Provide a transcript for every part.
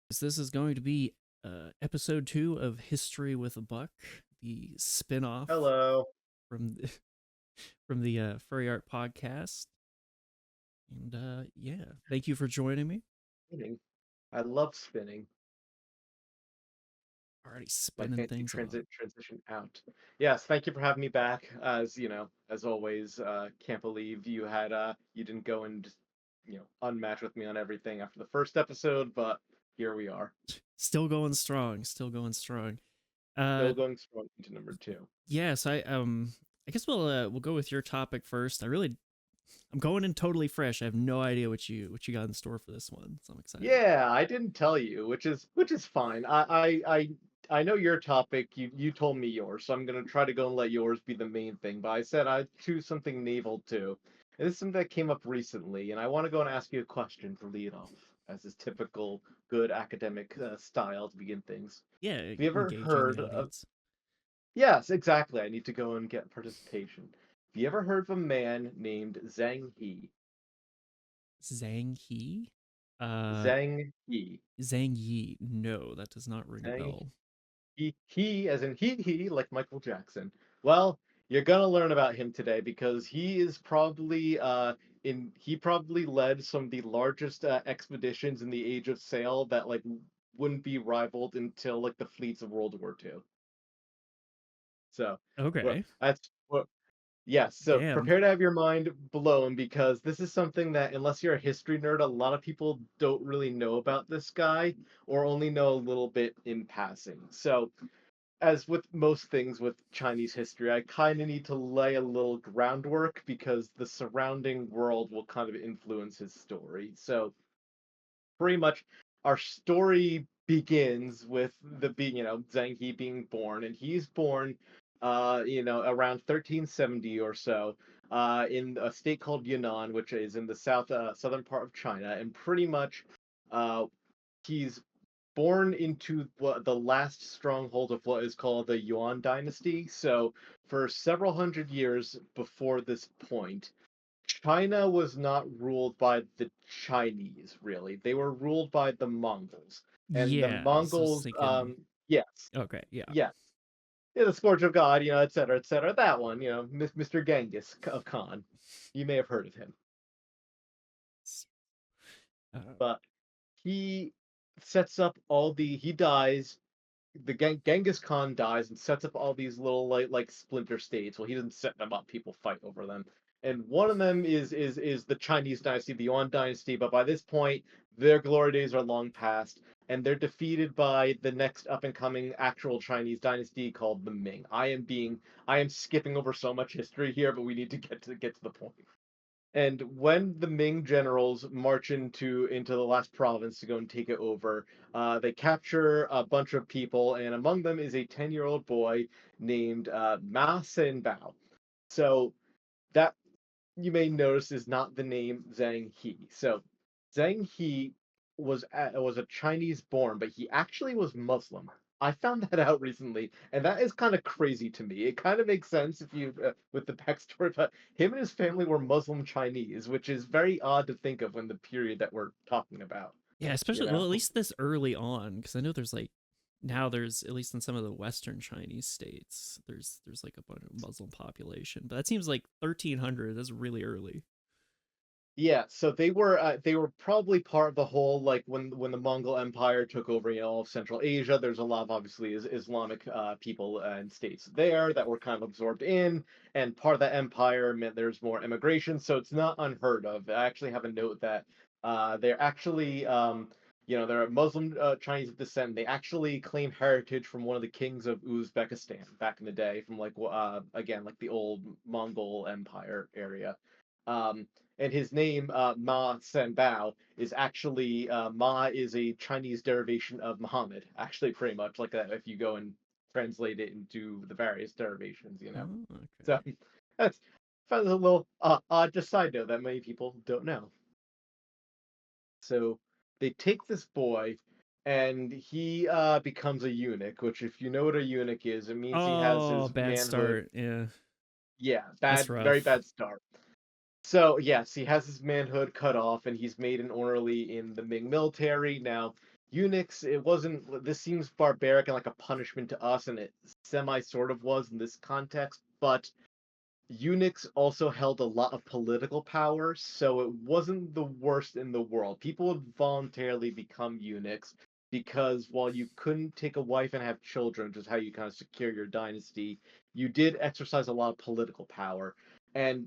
This is going to be episode 2 of History with a Buck, the spin-off Hello. from the, from the Furry Art podcast. And yeah, thank you for joining me. Spinning. I love spinning. Already My spinning fancy things up. transition out. Yes, thank you for having me back. As always, can't believe you didn't go and just, unmatch with me on everything after the first episode, but here we are. Still going strong. Still going strong. Uh, Still going strong into number two. yes, I guess we'll go with your topic first. I'm going in totally fresh. I have no idea what you got in store for this one, so I'm excited. Yeah, I didn't tell you, which is fine. I know your topic. You told me yours, so I'm gonna try to go and let yours be the main thing. But I said I'd choose something naval too. And this is something that came up recently, and I want to go and ask you a question to lead off, as is typical good academic style to begin things. Yeah, Have you ever engaging the heard of? audience. Yes, exactly. I need to go and get participation. Have you ever heard of a man named Zheng He? Zhang He? Uh, Zheng He. Zhang Yi. No, that does not ring a Zheng bell. he as in he like Michael Jackson. Well, you're gonna learn about him today because he is probably in he probably led some of the largest expeditions in the Age of Sail that like wouldn't be rivaled until like the fleets of World War II. So Okay. that's what. Yes, so Damn. prepare to have your mind blown because this is something that, unless you're a history nerd, a lot of people don't really know about this guy or only know a little bit in passing. So, as with most things with Chinese history, I kind of need to lay a little groundwork because the surrounding world will kind of influence his story. So, pretty much, our story begins with Zheng He being born, and he's born, around 1370 or so, in a state called Yunnan, which is in the southern part of China, and pretty much, uh, he's born into what the last stronghold of what is called the Yuan dynasty. So for several hundred years before this point, China was not ruled by the Chinese, really. They were ruled by the Mongols. And the Yeah, so I was Mongols, thinking. yes, Okay, yeah. yes. Yeah, the Scourge of God, et cetera, et cetera. That one, Mr. Genghis of Khan. You may have heard of him. Uh, But he sets up he dies Genghis Khan dies and sets up all these little like splinter states. Well, he doesn't set them up; people fight over them. And one of them is the Chinese dynasty, the Yuan dynasty. But by this point, their glory days are long past, and they're defeated by the next up and coming actual Chinese dynasty called the Ming. I am skipping over so much history here, but we need to get to the point. And when the Ming generals march into the last province to go and take it over, they capture a bunch of people, and among them is a 10-year-old boy named Ma Bao. So that you may notice is not the name Zhang He. So Zhang He was a Chinese born, but he actually was Muslim. I found that out recently, and that is kind of crazy to me. It kind of makes sense if you with the backstory, but him and his family were Muslim Chinese, which is very odd to think of when the period that we're talking about. yeah, You especially, well, know? at least this early on, because I know there's at least in some of the Western Chinese states, there's like a bunch of Muslim population, but that seems like 1300. That's really early. Yeah, so they were probably part of the whole like when the Mongol Empire took over, all of Central Asia. There's a lot of obviously Islamic people and states there that were kind of absorbed in, and part of that empire meant there's more immigration. So it's not unheard of. I actually have a note that they're actually they're Muslim Chinese of descent. They actually claim heritage from one of the kings of Uzbekistan back in the day, from like again like the old Mongol Empire area. Um, and his name Ma Sanbao is actually Ma is a Chinese derivation of Muhammad. Actually, pretty much like that if you go and translate it into the various derivations. Oh, So okay. that's found a little odd just side note that many people don't know. So they take this boy, and he becomes a eunuch. Which, if you know what a eunuch is, it means he has Oh, his bad manhood. start. Yeah, Yeah, that's very rough. bad start. So yes, he has his manhood cut off, and he's made an orderly in the Ming military. Now, eunuchs, it wasn't, this seems barbaric and like a punishment to us, and it semi sort of was in this context, but eunuchs also held a lot of political power, so it wasn't the worst in the world. People would voluntarily become eunuchs because while you couldn't take a wife and have children, which is how you kind of secure your dynasty, you did exercise a lot of political power. And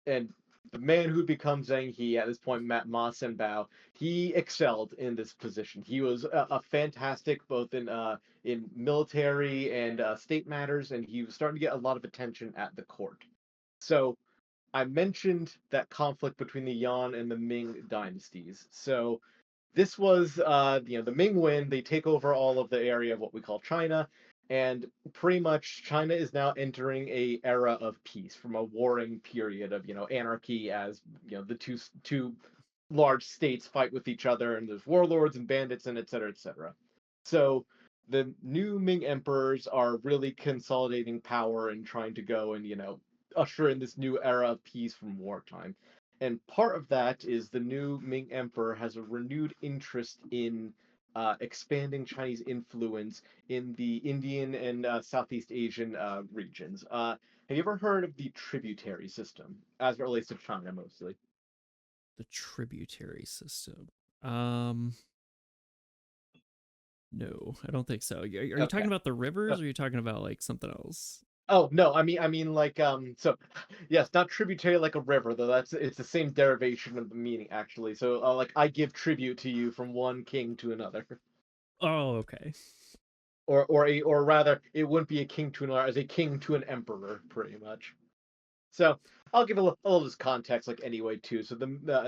and the man who becomes Zheng He at this point, Ma Senbao, he excelled in this position. He was a fantastic both in military and state matters, and he was starting to get a lot of attention at the court. So I mentioned that conflict between the Yan and the Ming dynasties. So this was the Ming win, they take over all of the area of what we call China, and pretty much China is now entering a era of peace from a warring period of anarchy as the two large states fight with each other, and there's warlords and bandits and et cetera, et cetera. So the new Ming emperors are really consolidating power and trying to go and usher in this new era of peace from wartime. And part of that is the new Ming emperor has a renewed interest in expanding Chinese influence in the Indian and Southeast Asian regions. Have you ever heard of the tributary system as it relates to China mostly? The tributary system. Um, no, I don't think so. Are you talking Okay. about the rivers, or are you talking about like something else? Oh no, I mean like so yes, not tributary like a river though. It's the same derivation of the meaning actually. So like I give tribute to you from one king to another, Oh, okay. or rather, it wouldn't be a king to another as a king to an emperor, pretty much. So I'll give a little this context, like anyway, too. So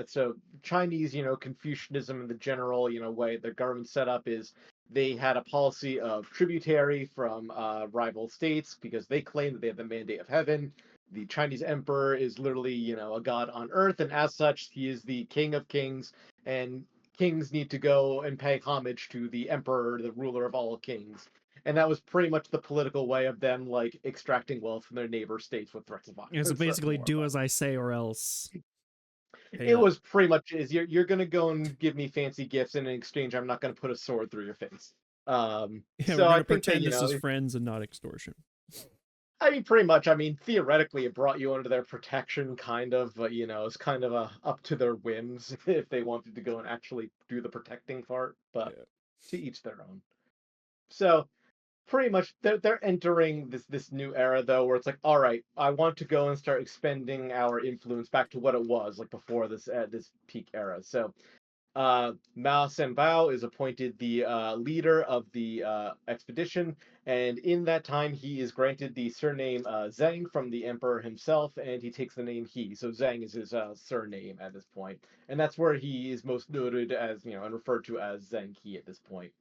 so Chinese, Confucianism in the general, way the government set up is they had a policy of tributary from rival states because they claim that they have the mandate of heaven. The Chinese emperor is literally, a god on earth, and as such, he is the king of kings, and kings need to go and pay homage to the emperor, the ruler of all kings. And that was pretty much the political way of them like extracting wealth from their neighbor states with threats of Yeah, so violence or basically, war. do as I say, or else pay It up. was pretty much is you're gonna go and give me fancy gifts, and in exchange I'm not gonna put a sword through your face. Yeah, we're So I gonna think that pretend this is friends and not extortion. I mean pretty much, I mean theoretically it brought you under their protection kind of, but it's kind of up to their whims if they wanted to go and actually do the protecting part, but Yeah. to each their own. So pretty much they're entering this new era though where it's like, all right, I want to go and start expanding our influence back to what it was like before this peak era. So Mao Senbao is appointed the leader of the expedition, and in that time he is granted the surname Zheng from the emperor himself, and he takes the name He. So Zheng is his surname at this point, and that's where he is most noted as and referred to as Zheng He at this point.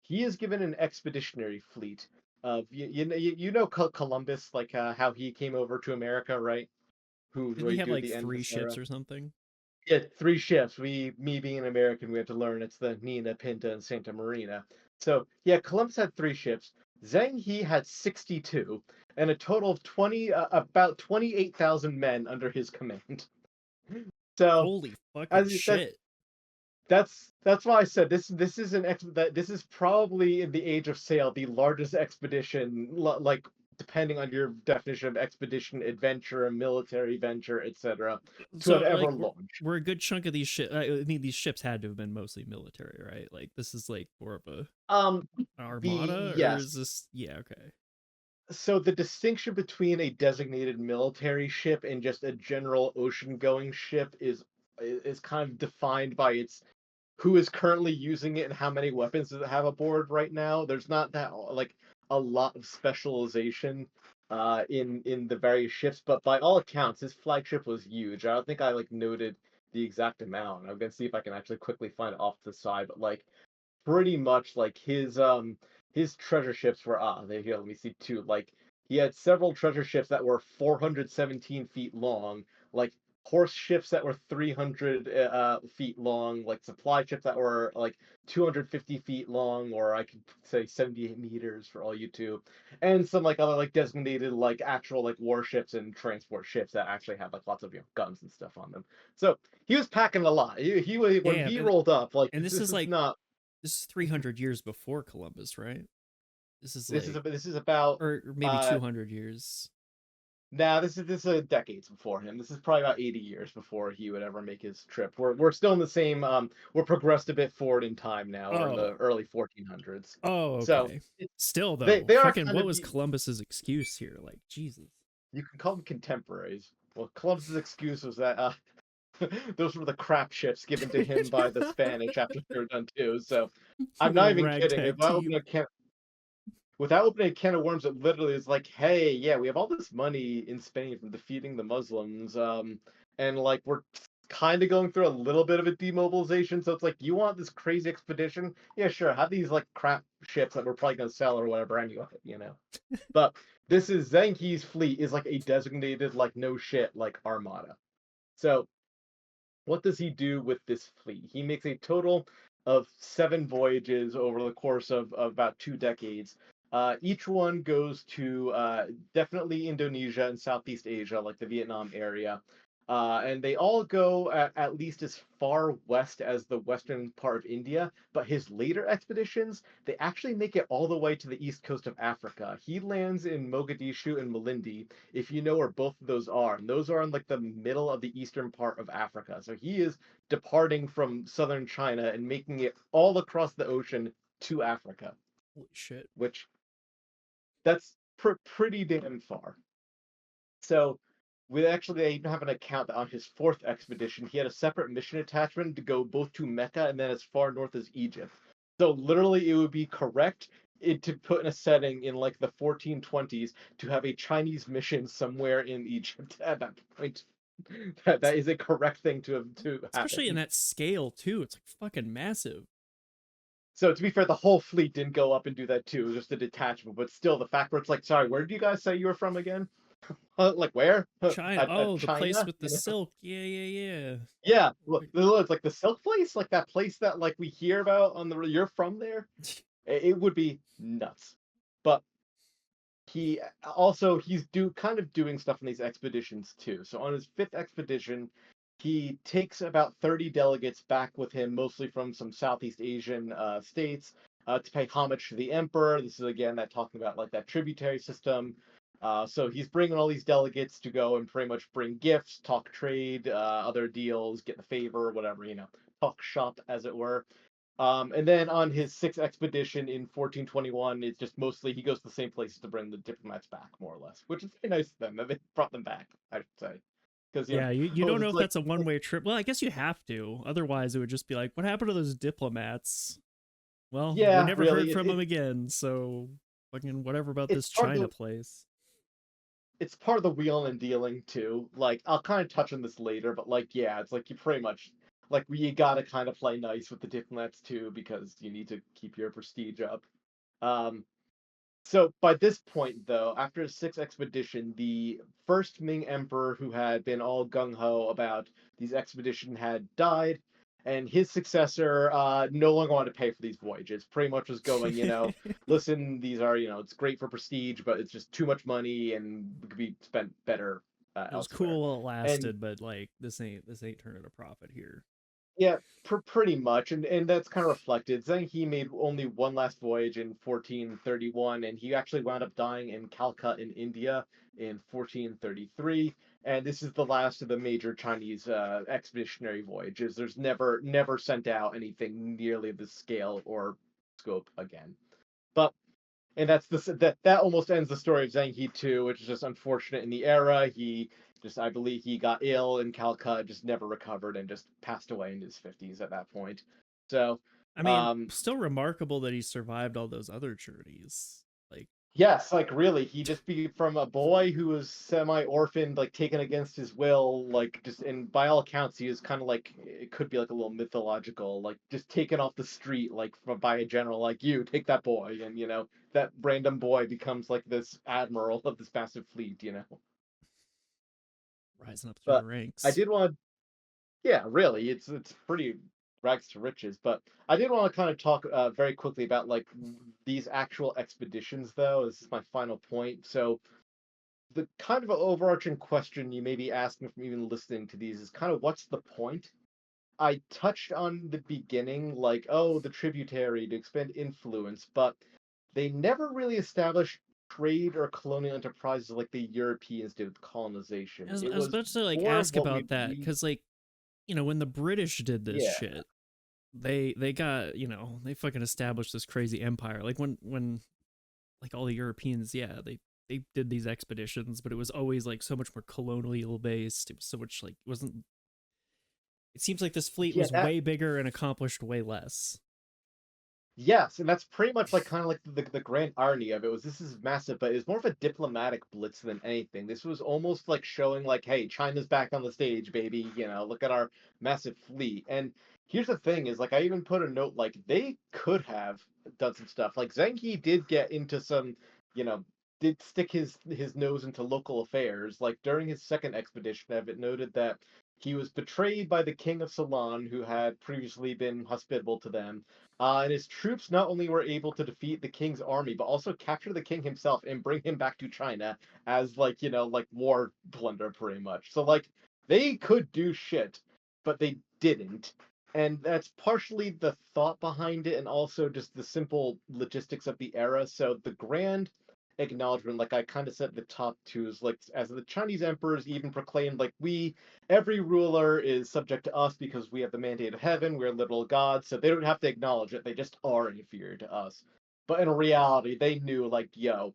He is given an expeditionary fleet of Columbus, like how he came over to America, right? Who Didn't he right have through like the end of three this ships era. or something? Yeah, three ships. Me being an American, we have to learn it's the Nina, Pinta, and Santa Marina. So yeah, Columbus had three ships. Zheng He had 62, and a total of about 28,000 men under his command. So Holy fucking as you said, shit! that's why I said this is that this is probably in the age of sail the largest expedition, like depending on your definition of expedition, adventure, military venture, etc., to have So ever like launched. we're a good chunk of these ships. I mean, these ships had to have been mostly military, right? Like this is like more of a Um, an the armada, or yes. is this? Yeah, okay. So the distinction between a designated military ship and just a general ocean-going ship is kind of defined by its who is currently using it and how many weapons does it have aboard right now. There's not that like a lot of specialization in the various ships, but by all accounts, his flagship was huge. I don't think I like noted the exact amount. I'm gonna see if I can actually quickly find it off to the side, but like pretty much like his treasure ships were they here let me see two, like he had several treasure ships that were 417 feet long, like horse ships that were 300 feet long, like supply ships that were like 250 feet long, or I could say 78 meters for all you two, and some like other like designated like actual like warships and transport ships that actually had like lots of guns and stuff on them. So he was packing a lot. He when Damn, he rolled up, like and this this is is like not. This is 300 years before Columbus, right? This is like, This is about or maybe uh 200 years. now this is decades before him. This is probably about 80 years before he would ever make his trip. We're still in the same we're progressed a bit forward in time now. We're in Oh, the early 1400s. oh, So okay. Still they though, they are fucking, kind what of was Columbus's excuse here? Like, Jesus. you can call them contemporaries. Well, Columbus's excuse was that those were the crap ships given to him by the Spanish after they were done too. So I'm not Little even kidding. ragtag team. Without opening a can of worms, it literally is like, hey, yeah, we have all this money in Spain from defeating the Muslims, and like we're kind of going through a little bit of a demobilization. So it's like, you want this crazy expedition? Yeah, sure. Have these like crap ships that we're probably gonna sell or whatever anyway, you know. But this is Zheng He's fleet is like a designated like no shit like armada. So what does he do with this fleet? He makes a total of 7 voyages over the course of about 2 decades. Each one goes to definitely Indonesia and Southeast Asia, like the Vietnam area. And they all go at least as far west as the western part of India. But his later expeditions, they actually make it all the way to the east coast of Africa. He lands in Mogadishu and Malindi, if you know where both of those are. And those are in like the middle of the eastern part of Africa. So he is departing from southern China and making it all across the ocean to Africa, Holy shit. which that's pretty damn far. So we actually even have an account that on his fourth expedition, he had a separate mission attachment to go both to Mecca and then as far north as Egypt. So literally, it would be correct to put in a setting in like the 1420s to have a Chinese mission somewhere in Egypt at that point. That is a correct thing to Especially in happen. that scale too. It's like fucking massive. So to be fair, the whole fleet didn't go up and do that too. It was just a detachment, but still, the fact where it's like, sorry, where did you guys say you were from again? Like where? China. At Oh, the place China? with the silk. Yeah, yeah, yeah. Yeah, it's like the silk place, like that place that like we hear about on the. You're from there. It would be nuts. But he also he's kind of doing stuff in these expeditions too. So on his fifth expedition, he takes about 30 delegates back with him, mostly from some Southeast Asian states, to pay homage to the emperor. This is again that talking about like that tributary system. So he's bringing all these delegates to go and pretty much bring gifts, talk trade, other deals, get the favor, whatever, you know, talk shop as it were. And then on his sixth expedition in 1421, it's just mostly he goes to the same places to bring the diplomats back, more or less, which is very nice of them that they brought them back, I should say. Because, you know, Yeah, you oh, don't know it's if like, that's a one-way trip. Well, I guess you have to. Otherwise, it would just be like, what happened to those diplomats? Well, we yeah, never heard really, from them again. So, fucking whatever about it's this part of China place. it's part of the wheel and dealing too. Like, I'll kind of touch on this later, but like, yeah, it's like you pretty much like you gotta kind of play nice with the diplomats too because you need to keep your prestige up. Um, So by this point, though, after his sixth expedition, the first Ming emperor who had been all gung ho about these expedition had died, and his successor no longer wanted to pay for these voyages. Pretty much was going, you know, It listen, these are, you know, it's great for prestige, but it's just too much money and could be spent better was elsewhere. cool while it And lasted, but like this ain't turning a profit here. yeah, pretty much, and that's kind of reflected. Zheng He made only one last voyage in 1431, and he actually wound up dying in Calcutta in India in 1433. And this is the last of the major Chinese expeditionary voyages. There's never sent out anything nearly this scale or scope again. But and that almost ends the story of Zheng He too, which is just unfortunate in the era. He just I believe he got ill in Calcutta, just never recovered, and just passed away in his 50s at that point. So, I mean, um, still remarkable that he survived all those other journeys. Like, yes, like really, he just be from a boy who was semi-orphaned, like taken against his will, like just and by all accounts, he was kind of like it could be like a little mythological, like just taken off the street, like by a general, like you take that boy, and you know that random boy becomes like this admiral of this massive fleet, you know. rising up through the But I ranks. did want to, yeah, really, it's pretty rags to riches. But I did want to kind of talk very quickly about like these actual expeditions, though. This is my final point. So the kind of overarching question you may be asking from even listening to these is kind of what's the point? I touched on the beginning, like, oh, the tributary to expand influence, but they never really established trade or colonial enterprises like the Europeans did with colonization. It I was was about to like more of ask what about we'd that read. because like when the British did this Yeah. shit, they got they fucking established this crazy empire. Like when like all the Europeans, yeah, they did these expeditions, but it was always like so much more colonial based. It was so much like it wasn't. It seems like this fleet Yeah, was that way bigger and accomplished way less. Yes, and that's pretty much like kind of like the grand irony of it was this is massive, but it's more of a diplomatic blitz than anything. This was almost like showing like, hey, China's back on the stage, baby. Look at our massive fleet. And here's the thing: is like I even put a note like they could have done some stuff. Like Zenki did get into some, you know, did stick his nose into local affairs. Like during his second expedition, I've noted that he was betrayed by the king of Ceylon, who had previously been hospitable to them, and his troops not only were able to defeat the king's army, but also capture the king himself and bring him back to China as like, like war plunder pretty much. So like they could do shit, but they didn't. And that's partially the thought behind it and also just the simple logistics of the era. So the grand acknowledgement, like I kind of said at the top too, is like as the Chinese emperors even proclaimed, like every ruler is subject to us because we have the mandate of heaven. We're literal gods, so they don't have to acknowledge it. They just are inferior to us. But in reality, they knew, like, yo,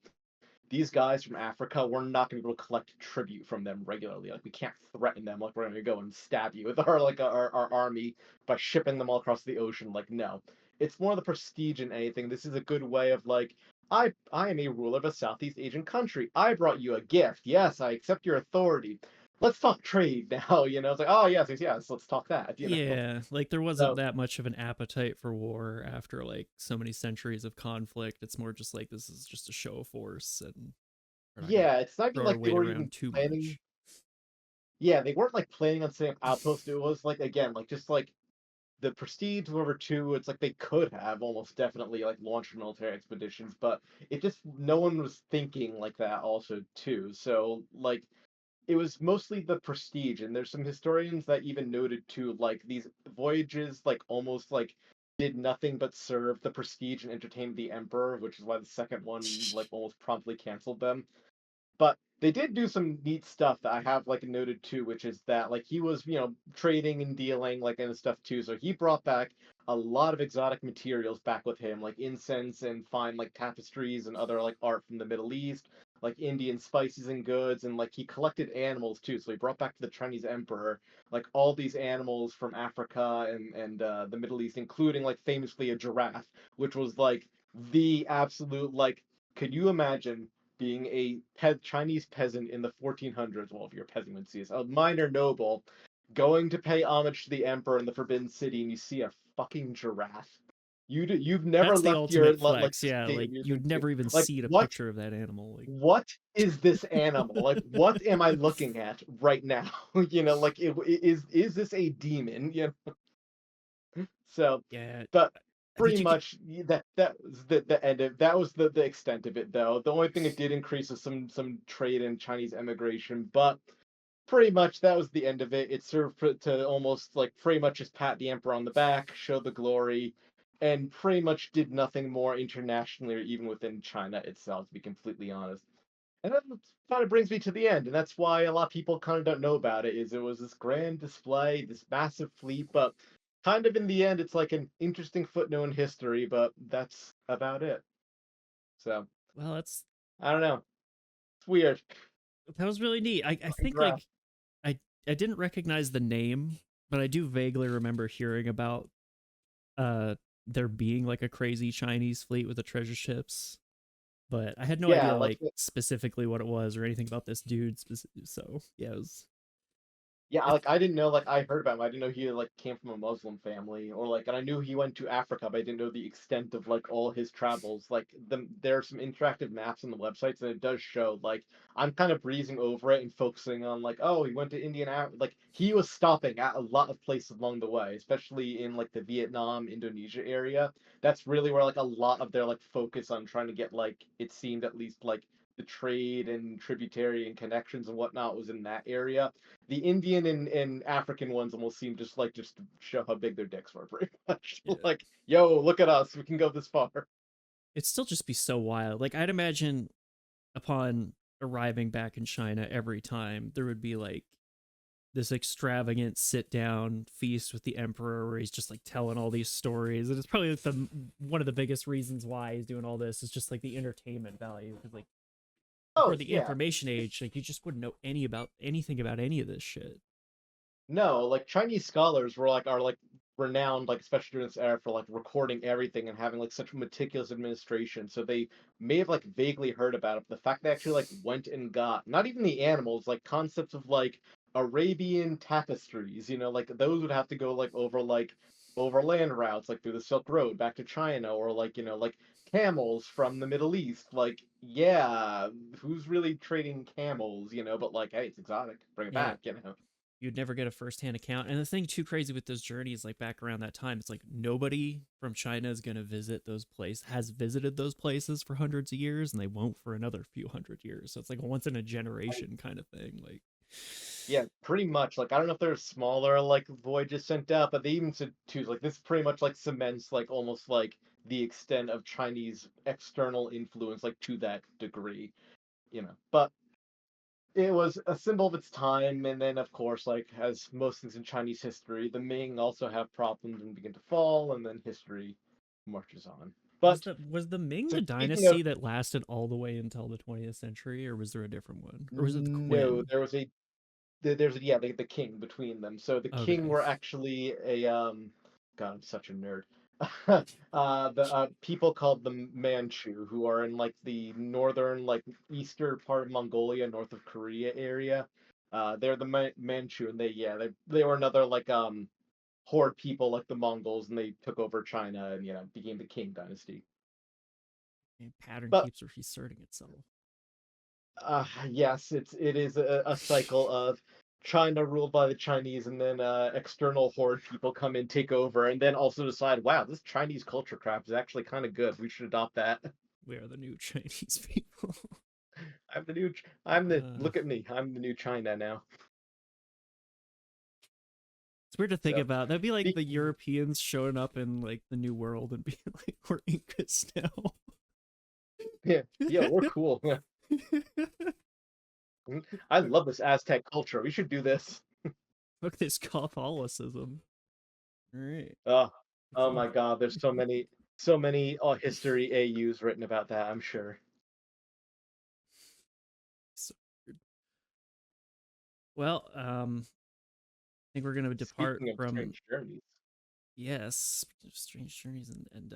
these guys from Africa, we're not going to be able to collect tribute from them regularly. Like, we can't threaten them like we're going to go and stab you with our army by shipping them all across the ocean. Like, no, it's more the prestige in anything. This is a good way of like, I am a ruler of a Southeast Asian country. I brought you a gift. Yes, I accept your authority. Let's talk trade now. It's like, oh yes, yes, yes. Let's talk that. Yeah, like there wasn't So that much of an appetite for war after like so many centuries of conflict. It's more just like this is just a show of force, and we're not gonna yeah, it's not even throw our like they weight were even around too planning. much. Yeah, they weren't like planning on setting up outposts. It was like again, like just like the Prestige World War II, it's like they could have almost definitely like launched military expeditions, but it just no one was thinking like that also too. So like it was mostly the Prestige, and there's some historians that even noted too, like these voyages like almost like did nothing but serve the Prestige and entertain the Emperor, which is why the second one like almost promptly canceled them. But they did do some neat stuff that I have like noted too, which is that like he was, trading and dealing like and stuff too. So he brought back a lot of exotic materials back with him, like incense and fine like tapestries and other like art from the Middle East, like Indian spices and goods, and like he collected animals too. So he brought back to the Chinese emperor like all these animals from Africa and the Middle East, including like famously a giraffe, which was like the absolute like. Could you imagine being a Chinese peasant in the 1400s, well, if you're a peasant, would see this, a minor noble, going to pay homage to the emperor in the Forbidden City, and you see a fucking giraffe. You've never That's the left your ultimate like flex. the Yeah, state like of your you'd thinking. never even Like see a what? picture of that animal. Like, What is this animal? Like what am I looking at right now? Like is this a demon? So, yeah, but did pretty you get? much that was the end of that was the extent of it though. The only thing it did increase was some trade and Chinese emigration, but pretty much that was the end of it. It served to almost like pretty much just pat the emperor on the back, show the glory, and pretty much did nothing more internationally or even within China itself, to be completely honest. And that kind of brings me to the end, and that's why a lot of people kind of don't know about it. Is it was this grand display, this massive fleet, but kind of in the end, it's like an interesting footnote in history, but that's about it. So Well, I don't know. It's weird. that was really neat. I Fucking think giraffe. like I didn't recognize the name, but I do vaguely remember hearing about uh there being like a crazy Chinese fleet with the treasure ships, but I had no Yeah, idea like like specifically what it was or anything about this dude. So yeah, yeah, it, like I didn't know. Like I heard about him. I didn't know he like came from a Muslim family, or like, and I knew he went to Africa, but I didn't know the extent of like all his travels. Like there are some interactive maps on the websites, and it does show. Like I'm kind of breezing over it and focusing on like, oh, he went to Indian. Like he was stopping at a lot of places along the way, especially in like the Vietnam, Indonesia area. That's really where like a lot of their like focus on trying to get like it seemed at least like the trade and tributary and connections and whatnot was in that area. The Indian and African ones almost seem just to show how big their dicks were, pretty much. Yeah. Like, yo, look at us, we can go this far. It'd still just be so wild. Like I'd imagine upon arriving back in China every time there would be like this extravagant sit down feast with the emperor where he's just like telling all these stories, and it's probably like the one of the biggest reasons why he's doing all this is just like the entertainment value, because like before Oh the yeah, information age, like you just wouldn't know anything about any of this shit. no, like Chinese scholars are like renowned, like especially during this era for like recording everything and having like such meticulous administration. So they may have like vaguely heard about it. But the fact they actually like went and got not even the animals, like concepts of like Arabian tapestries, like those would have to go like over overland routes, like through the Silk Road back to China, or like like camels from the Middle East. Like, yeah, who's really trading camels, But like, hey, it's exotic. Bring it Yeah, back. you'd never get a first-hand account. And the thing too crazy with this journey is like back around that time, it's like nobody from China is going to visit those places, has visited those places for hundreds of years, and they won't for another few hundred years. So it's like a once in a generation kind of thing. Like, Yeah, pretty much. Like, I don't know if there's smaller like voyages sent out, but they even said too, like this pretty much like cements like almost like the extent of Chinese external influence, like to that degree. But it was a symbol of its time, and then of course, like as most things in Chinese history, the Ming also have problems and begin to fall, and then history marches on. But was the Ming so the speaking of dynasty that lasted all the way until the 20th century, or was there a different one, or was it the no, Qin? there's yeah the king between them. So the king Okay. were actually a God, I'm such a nerd. The people called them Manchu, who are in like the northern, like eastern part of Mongolia, north of Korea area. They're the Manchu, and they were another like horde people like the Mongols, and they took over China and became the Qing dynasty. And pattern But keeps reasserting itself. yes, it is a cycle of China ruled by the Chinese, and then external horde people come in, take over, and then also decide, wow, this Chinese culture crap is actually kind of good. We should adopt that. We are the new Chinese people. I'm the uh, look at me. I'm the new China now. it's weird to think So, about. That'd be like speak, the Europeans showing up in like the New World and being like, "We're Incas now." yeah, yeah, we're cool. I love this Aztec culture. We should do this. Fuck this Catholicism. All right. Oh, It's oh my God, there's so many history AUs written about that, I'm sure. so weird. Well, I think we're gonna depart Speaking of from, strange journeys. yes, strange journeys, and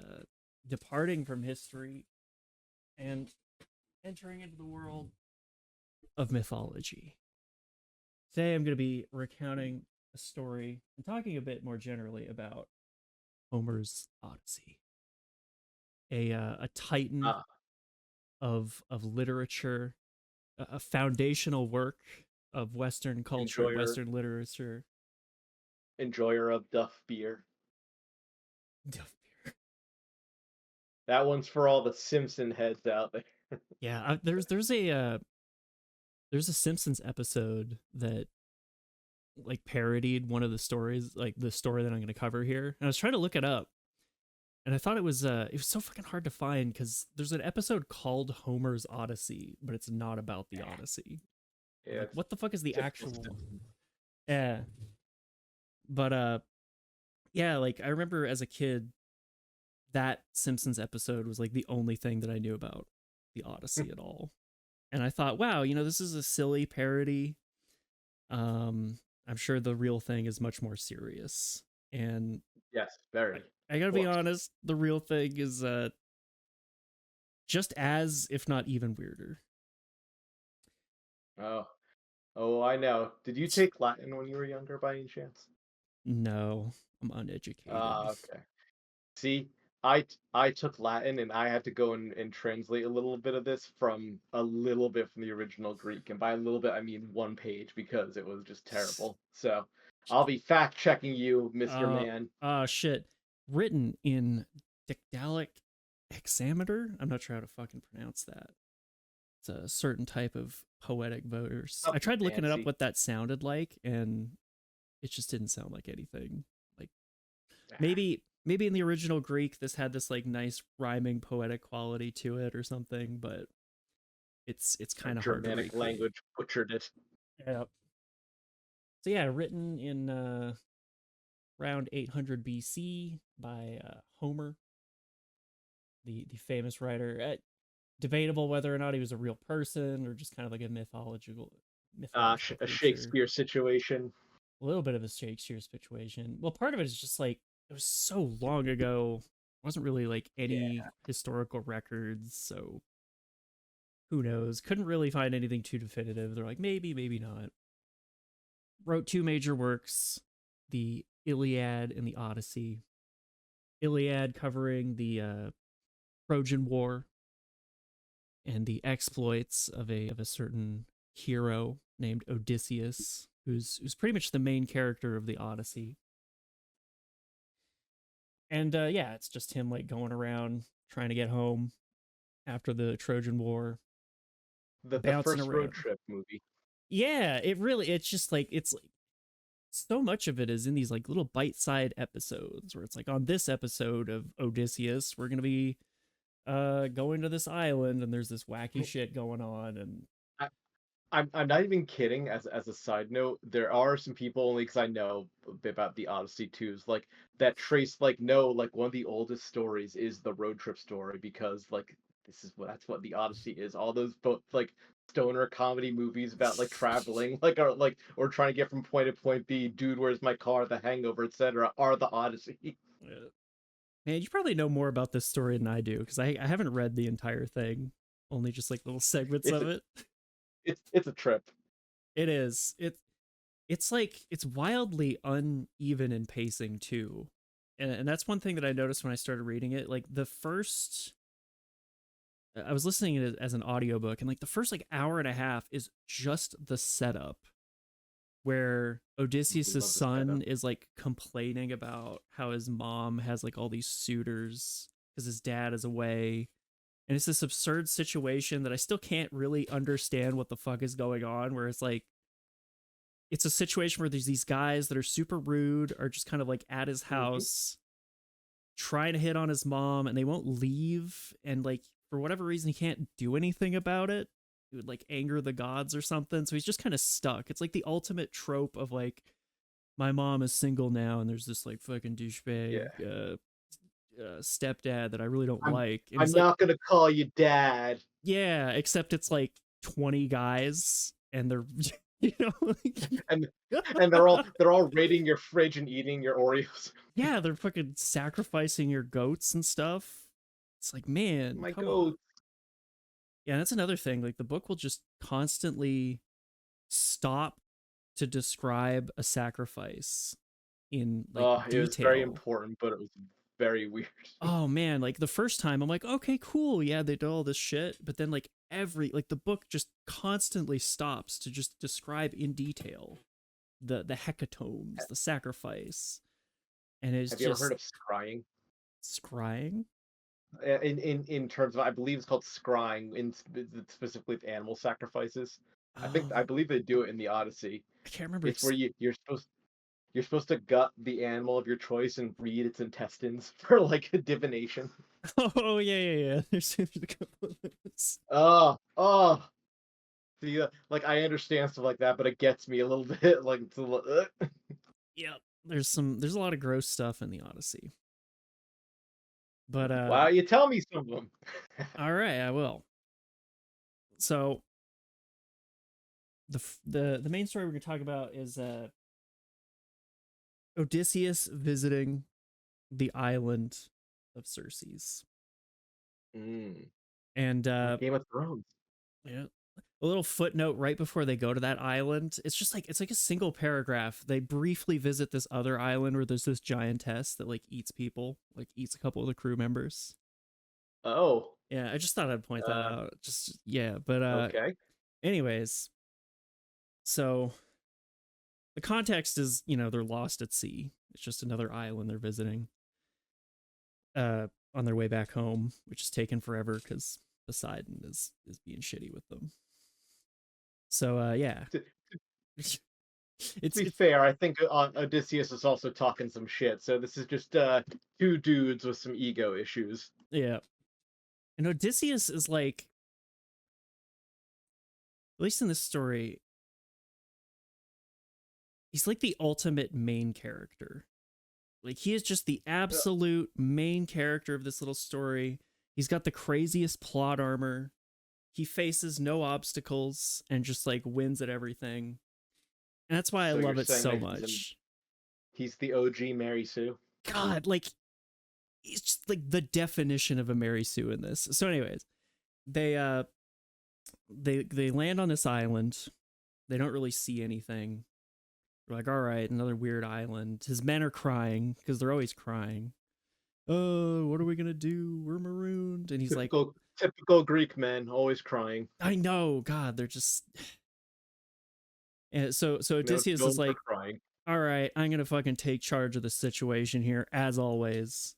departing from history and entering into the world of mythology. Today I'm going to be recounting a story and talking a bit more generally about Homer's Odyssey, a titan Ah, of literature, a foundational work of Western culture, enjoyer Western literature. enjoyer of Duff beer. That one's for all the Simpson heads out there. Yeah, there's a Simpsons episode that like parodied one of the stories, like the story that I'm going to cover here. And I was trying to look it up, and I thought it was so fucking hard to find because there's an episode called Homer's Odyssey, but it's not about the Odyssey. Yeah, Like, it's what the fuck is the typical actual? Simpson. Yeah, but yeah, like I remember as a kid, that Simpsons episode was like the only thing that I knew about the Odyssey at all. And I thought, wow, this is a silly parody. I'm sure the real thing is much more serious. And Yes, I, very. I Of gotta be course. honest, the real thing is just as, if not even weirder. Oh, oh, I know. Did you take Latin when you were younger by any chance? No, I'm uneducated. Okay. See, I took Latin and I had to go and translate a little bit of this from a little bit from the original Greek. And by a little bit, I mean one page because it was just terrible. So I'll be fact checking you, Mr. Uh, Man. shit. Written in dictalic hexameter? I'm not sure how to fucking pronounce that. It's a certain type of poetic verse. I Something tried looking it up fancy. what that sounded like, and it just didn't sound like anything. Like Ah, maybe in the original Greek this had this like nice rhyming poetic quality to it or something, but it's our kind of hard to Germanic recreate. language butchered it. Yeah. So yeah, written in around 800 BC by Homer, the famous writer. Debatable whether or not he was a real person or just kind of like a mythological A creature. Shakespeare situation. A little bit of a Shakespeare situation. Well, part of it is just like it was so long ago. Wasn't really like any Yeah. historical records, so who knows? Couldn't really find anything too definitive. They're like maybe, maybe not. Wrote two major works, the Iliad and the Odyssey. Iliad covering the Trojan War and the exploits of a certain hero named Odysseus, who's pretty much the main character of the Odyssey. And yeah, it's just him like going around trying to get home after the Trojan War, The bouncing first road around. trip movie. Yeah, it's just like it's like so much of it is in these like little bite-sized episodes where it's like on this episode of Odysseus, we're gonna be going to this island and there's this wacky shit going on and I'm not even kidding. As a side note, there are some people only because I know a bit about the Odyssey twos, like that trace like no, like one of the oldest stories is the road trip story because like this is what that's what the Odyssey is. All those both like stoner comedy movies about like traveling, like or trying to get from point A to point B, dude, where's my car, The Hangover, etc. are the Odyssey. man, you probably know more about this story than I do because I haven't read the entire thing, only just like little segments It's of a it. it's a trip. It is. It's like it's wildly uneven in pacing too. And that's one thing that I noticed when I started reading it. Like the first I was listening to it as an audiobook and like the first like hour and a half is just the setup where We Odysseus' love the setup. son is like complaining about how his mom has like all these suitors because his dad is away. And it's this absurd situation that I still can't really understand what the fuck is going on, where it's like it's a situation where there's these guys that are super rude, are just kind of like at his Mhm. house, trying to hit on his mom, and they won't leave. And like for whatever reason, he can't do anything about it. It would like anger the gods or something. So he's just kind of stuck. It's like the ultimate trope of like my mom is single now, and there's this like fucking douchebag Yeah. stepdad that I really don't I'm like, and I'm he's like, not gonna call you dad. yeah, except it's like 20 guys, and they're you know like, And they're all raiding your fridge and eating your Oreos. yeah, they're fucking sacrificing your goats and stuff. It's like, man, My come on. goat. Yeah, that's another thing. Like the book will just constantly stop to describe a sacrifice in like Oh, it was very detail. important, but it was very weird. Oh man, like the first time I'm like, okay, cool, yeah, they did all this shit, but then like the book just constantly stops to just describe in detail the hecatombs, the sacrifice, and it's Have you ever heard just of scrying? scrying. In terms of, I believe it's called scrying specifically with animal sacrifices. I Oh, believe they do it in the Odyssey. I can't remember. It's where you're supposed to gut the animal of your choice and read its intestines for like a divination. Oh yeah, yeah, yeah. There's a couple of those. Oh. See, like I understand stuff like that, but it gets me a little bit like it's a little. Yeah, there's a lot of gross stuff in the Odyssey, but Why don't you tell me some of them? all right, I will. So the main story we're gonna talk about is Odysseus visiting the island of Circes. Mm, And like Game of Thrones. yeah, a little footnote right before they go to that island. It's just like it's like a single paragraph. They briefly visit this other island where there's this giantess that like eats people, like eats a couple of the crew members. Oh, Yeah, I just thought I'd point that uh, out. Just yeah, but okay. anyways, so the context is, they're lost at sea. It's just another island they're visiting. On their way back home, which is taken forever because Poseidon is being shitty with them. So yeah, To it's be it's fair, I think Odysseus is also talking some shit. So this is just two dudes with some ego issues. yeah. And Odysseus is like, at least in this story, he's like the ultimate main character. Like he is just the absolute main character of this little story. He's got the craziest plot armor. He faces no obstacles and just like wins at everything. And that's why I So you're love it saying so that much. he's the OG Mary Sue? God, like he's just like the definition of a Mary Sue in this. So anyways, they they land on this island. They don't really see anything. They're like, all right, another weird island. His men are crying because they're always crying. Oh, what are we gonna do? We're marooned. And he's like, Typical Greek men, always crying. I know, God, they're just. And so Odysseus is Known for like, crying. all right, I'm gonna fucking take charge of the situation here as always.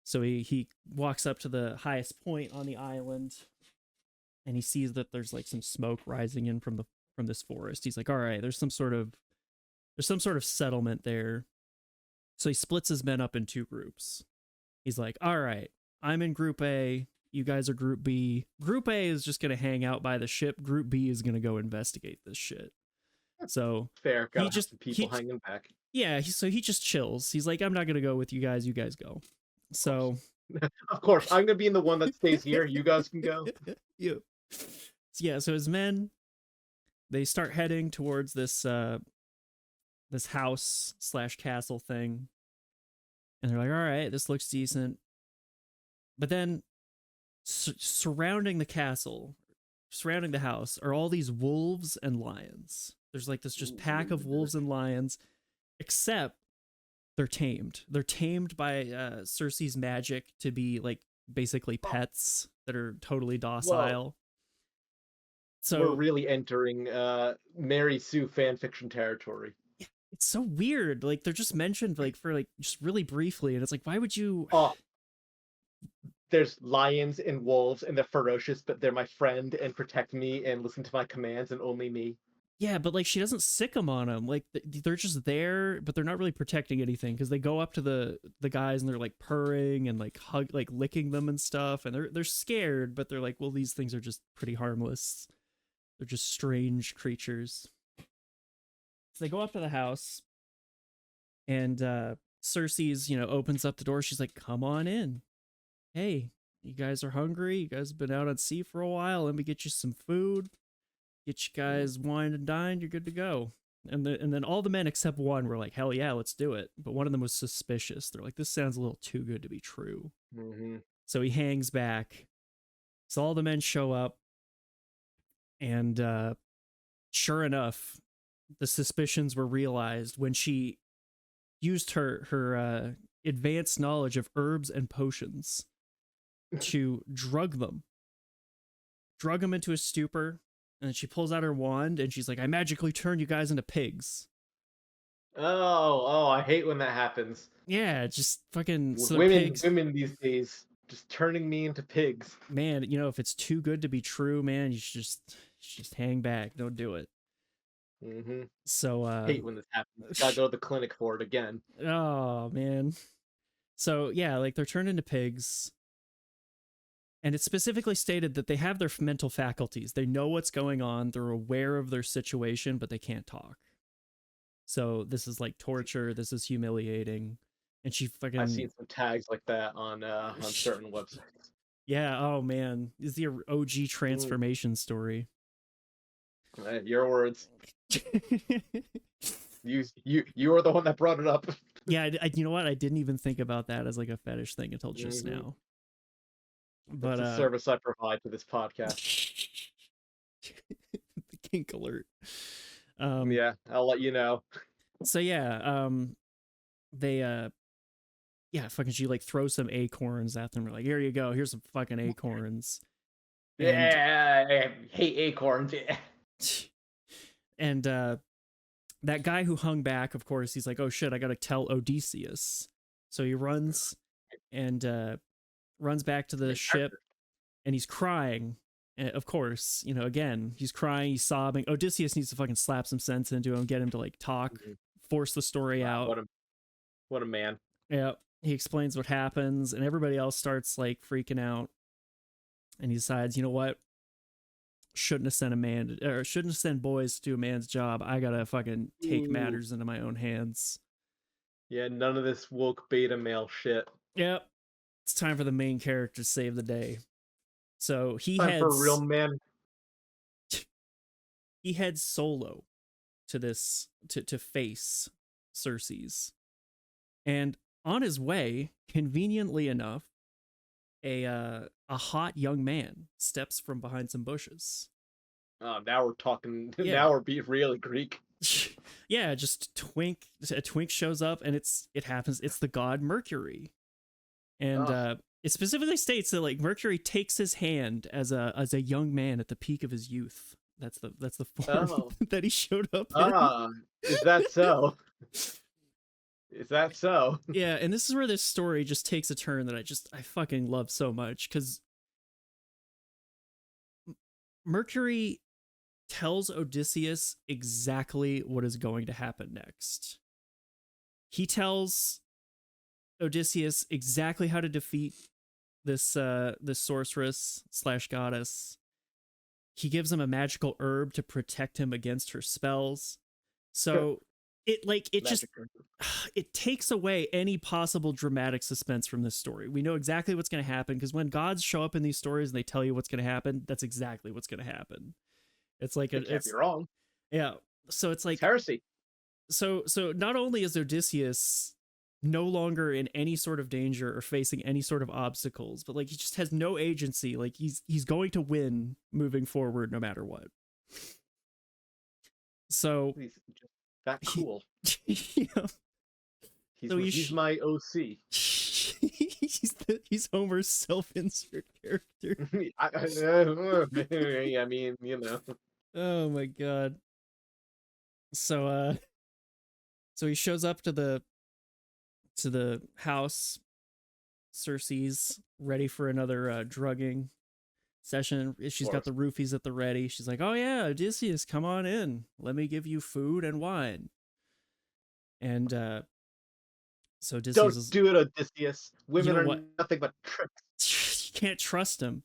So he walks up to the highest point on the island, and he sees that there's like some smoke rising in from this forest. He's like, all right, there's some sort of settlement there. So he splits his men up in two groups. He's like, all right, I'm in group A, you guys are group B. Group A is just gonna hang out by the ship. Group B is gonna go investigate this shit. So Fair, he gotta have just some people hanging back. yeah, so he just chills. He's like, I'm not gonna go with you guys go. So Of course, I'm gonna be in the one that stays here. You guys can go. yeah. So his men, they start heading towards this this house / castle thing, and they're like, all right, this looks decent. But then surrounding the castle, surrounding the house, are all these wolves and lions. There's like this just pack of wolves and lions, except they're tamed. They're tamed by Circe's magic to be like basically pets that are totally docile. Whoa. So we're really entering Mary Sue fanfiction territory. It's so weird. Like they're just mentioned like for like just really briefly, and it's like, why would you? Oh, there's lions and wolves, and they're ferocious, but they're my friend and protect me and listen to my commands and only me. Yeah, but like she doesn't sick them on them. Like they're just there, but they're not really protecting anything because they go up to the guys and they're like purring and like like licking them and stuff, and they're scared, but they're like, well, these things are just pretty harmless. They're just strange creatures. So they go up to the house, and Circe's opens up the door. She's like, "Come on in. Hey, you guys are hungry? You guys have been out at sea for a while. Let me get you some food. Get you guys wine and dined. You're good to go." And then all the men except one were like, "Hell yeah, let's do it." But one of them was suspicious. They're like, "This sounds a little too good to be true." Mm-hmm. So he hangs back. So all the men show up, and sure enough, the suspicions were realized when she used her advanced knowledge of herbs and potions to drug them into a stupor. And then she pulls out her wand and she's like, I magically turn you guys into pigs. Oh, I hate when that happens. Yeah, just fucking so women these days just turning me into pigs. Man, if it's too good to be true, man, you should just hang back. Don't do it. Mm-hmm. So hate when this happens. Gotta go to the clinic for it again. Oh man. So yeah, like they're turned into pigs. And it's specifically stated that they have their mental faculties. They know what's going on. They're aware of their situation, but they can't talk. So this is like torture. This is humiliating. And she fucking... I've seen some tags like that on certain websites. Yeah. Oh man, is the OG transformation story. Your words. You are the one that brought it up. Yeah. You know what? I didn't even think about that as like a fetish thing until just now. But it's a service I provide to this podcast. The kink alert. Yeah, I'll let you know. So yeah, they fucking she like throws some acorns at them. We're like, here you go, here's some fucking acorns. Yeah, I hate acorns. Yeah. And that guy who hung back, of course, he's like, oh shit, I gotta tell Odysseus. So he runs and runs back to the ship. and he's crying. And of course, again, he's crying, he's sobbing. Odysseus needs to fucking slap some sense into him, get him to like talk, Mhm. force the story Wow, out. what a man. Yeah, he explains what happens, and everybody else starts like freaking out. And he decides, you know what? Shouldn't have sent shouldn't have sent boys to do a man's job. I gotta fucking take Ooh. matters into my own hands. Yeah, none of this woke beta male shit. Yep, it's time for the main character to save the day. So Time for a real man. he heads solo to this to face Circe's, and on his way, conveniently enough, a hot young man steps from behind some bushes. Oh, now we're talking. Yeah. Now we're being really Greek. Yeah, just a twink shows up, and it happens. It's the god Mercury, and it specifically states that like Mercury takes his hand as a young man at the peak of his youth. That's the form that he showed up in. Is that so? Is that so? Yeah, and this is where this story just takes a turn that I fucking love so much, because Mercury tells Odysseus exactly what is going to happen next. He tells Odysseus exactly how to defeat this sorceress / goddess. He gives him a magical herb to protect him against her spells. So it takes away any possible dramatic suspense from this story. We know exactly what's going to happen, because when gods show up in these stories and they tell you what's going to happen, that's exactly what's going to happen. It's like can't be wrong. Yeah. So it's like it's heresy. So not only is Odysseus no longer in any sort of danger or facing any sort of obstacles, but like he just has no agency. Like he's going to win moving forward no matter what. So he's just that cool. Yeah. He's my OC. He's Homer's self-insert character. I mean, Oh my god. So he shows up to the house. Circe's ready for another drugging session. She's got the roofies at the ready. She's like, "Oh yeah, Odysseus, come on in. Let me give you food and wine." And so Odysseus don't do it, Odysseus. Women are nothing but tricks. You can't trust him.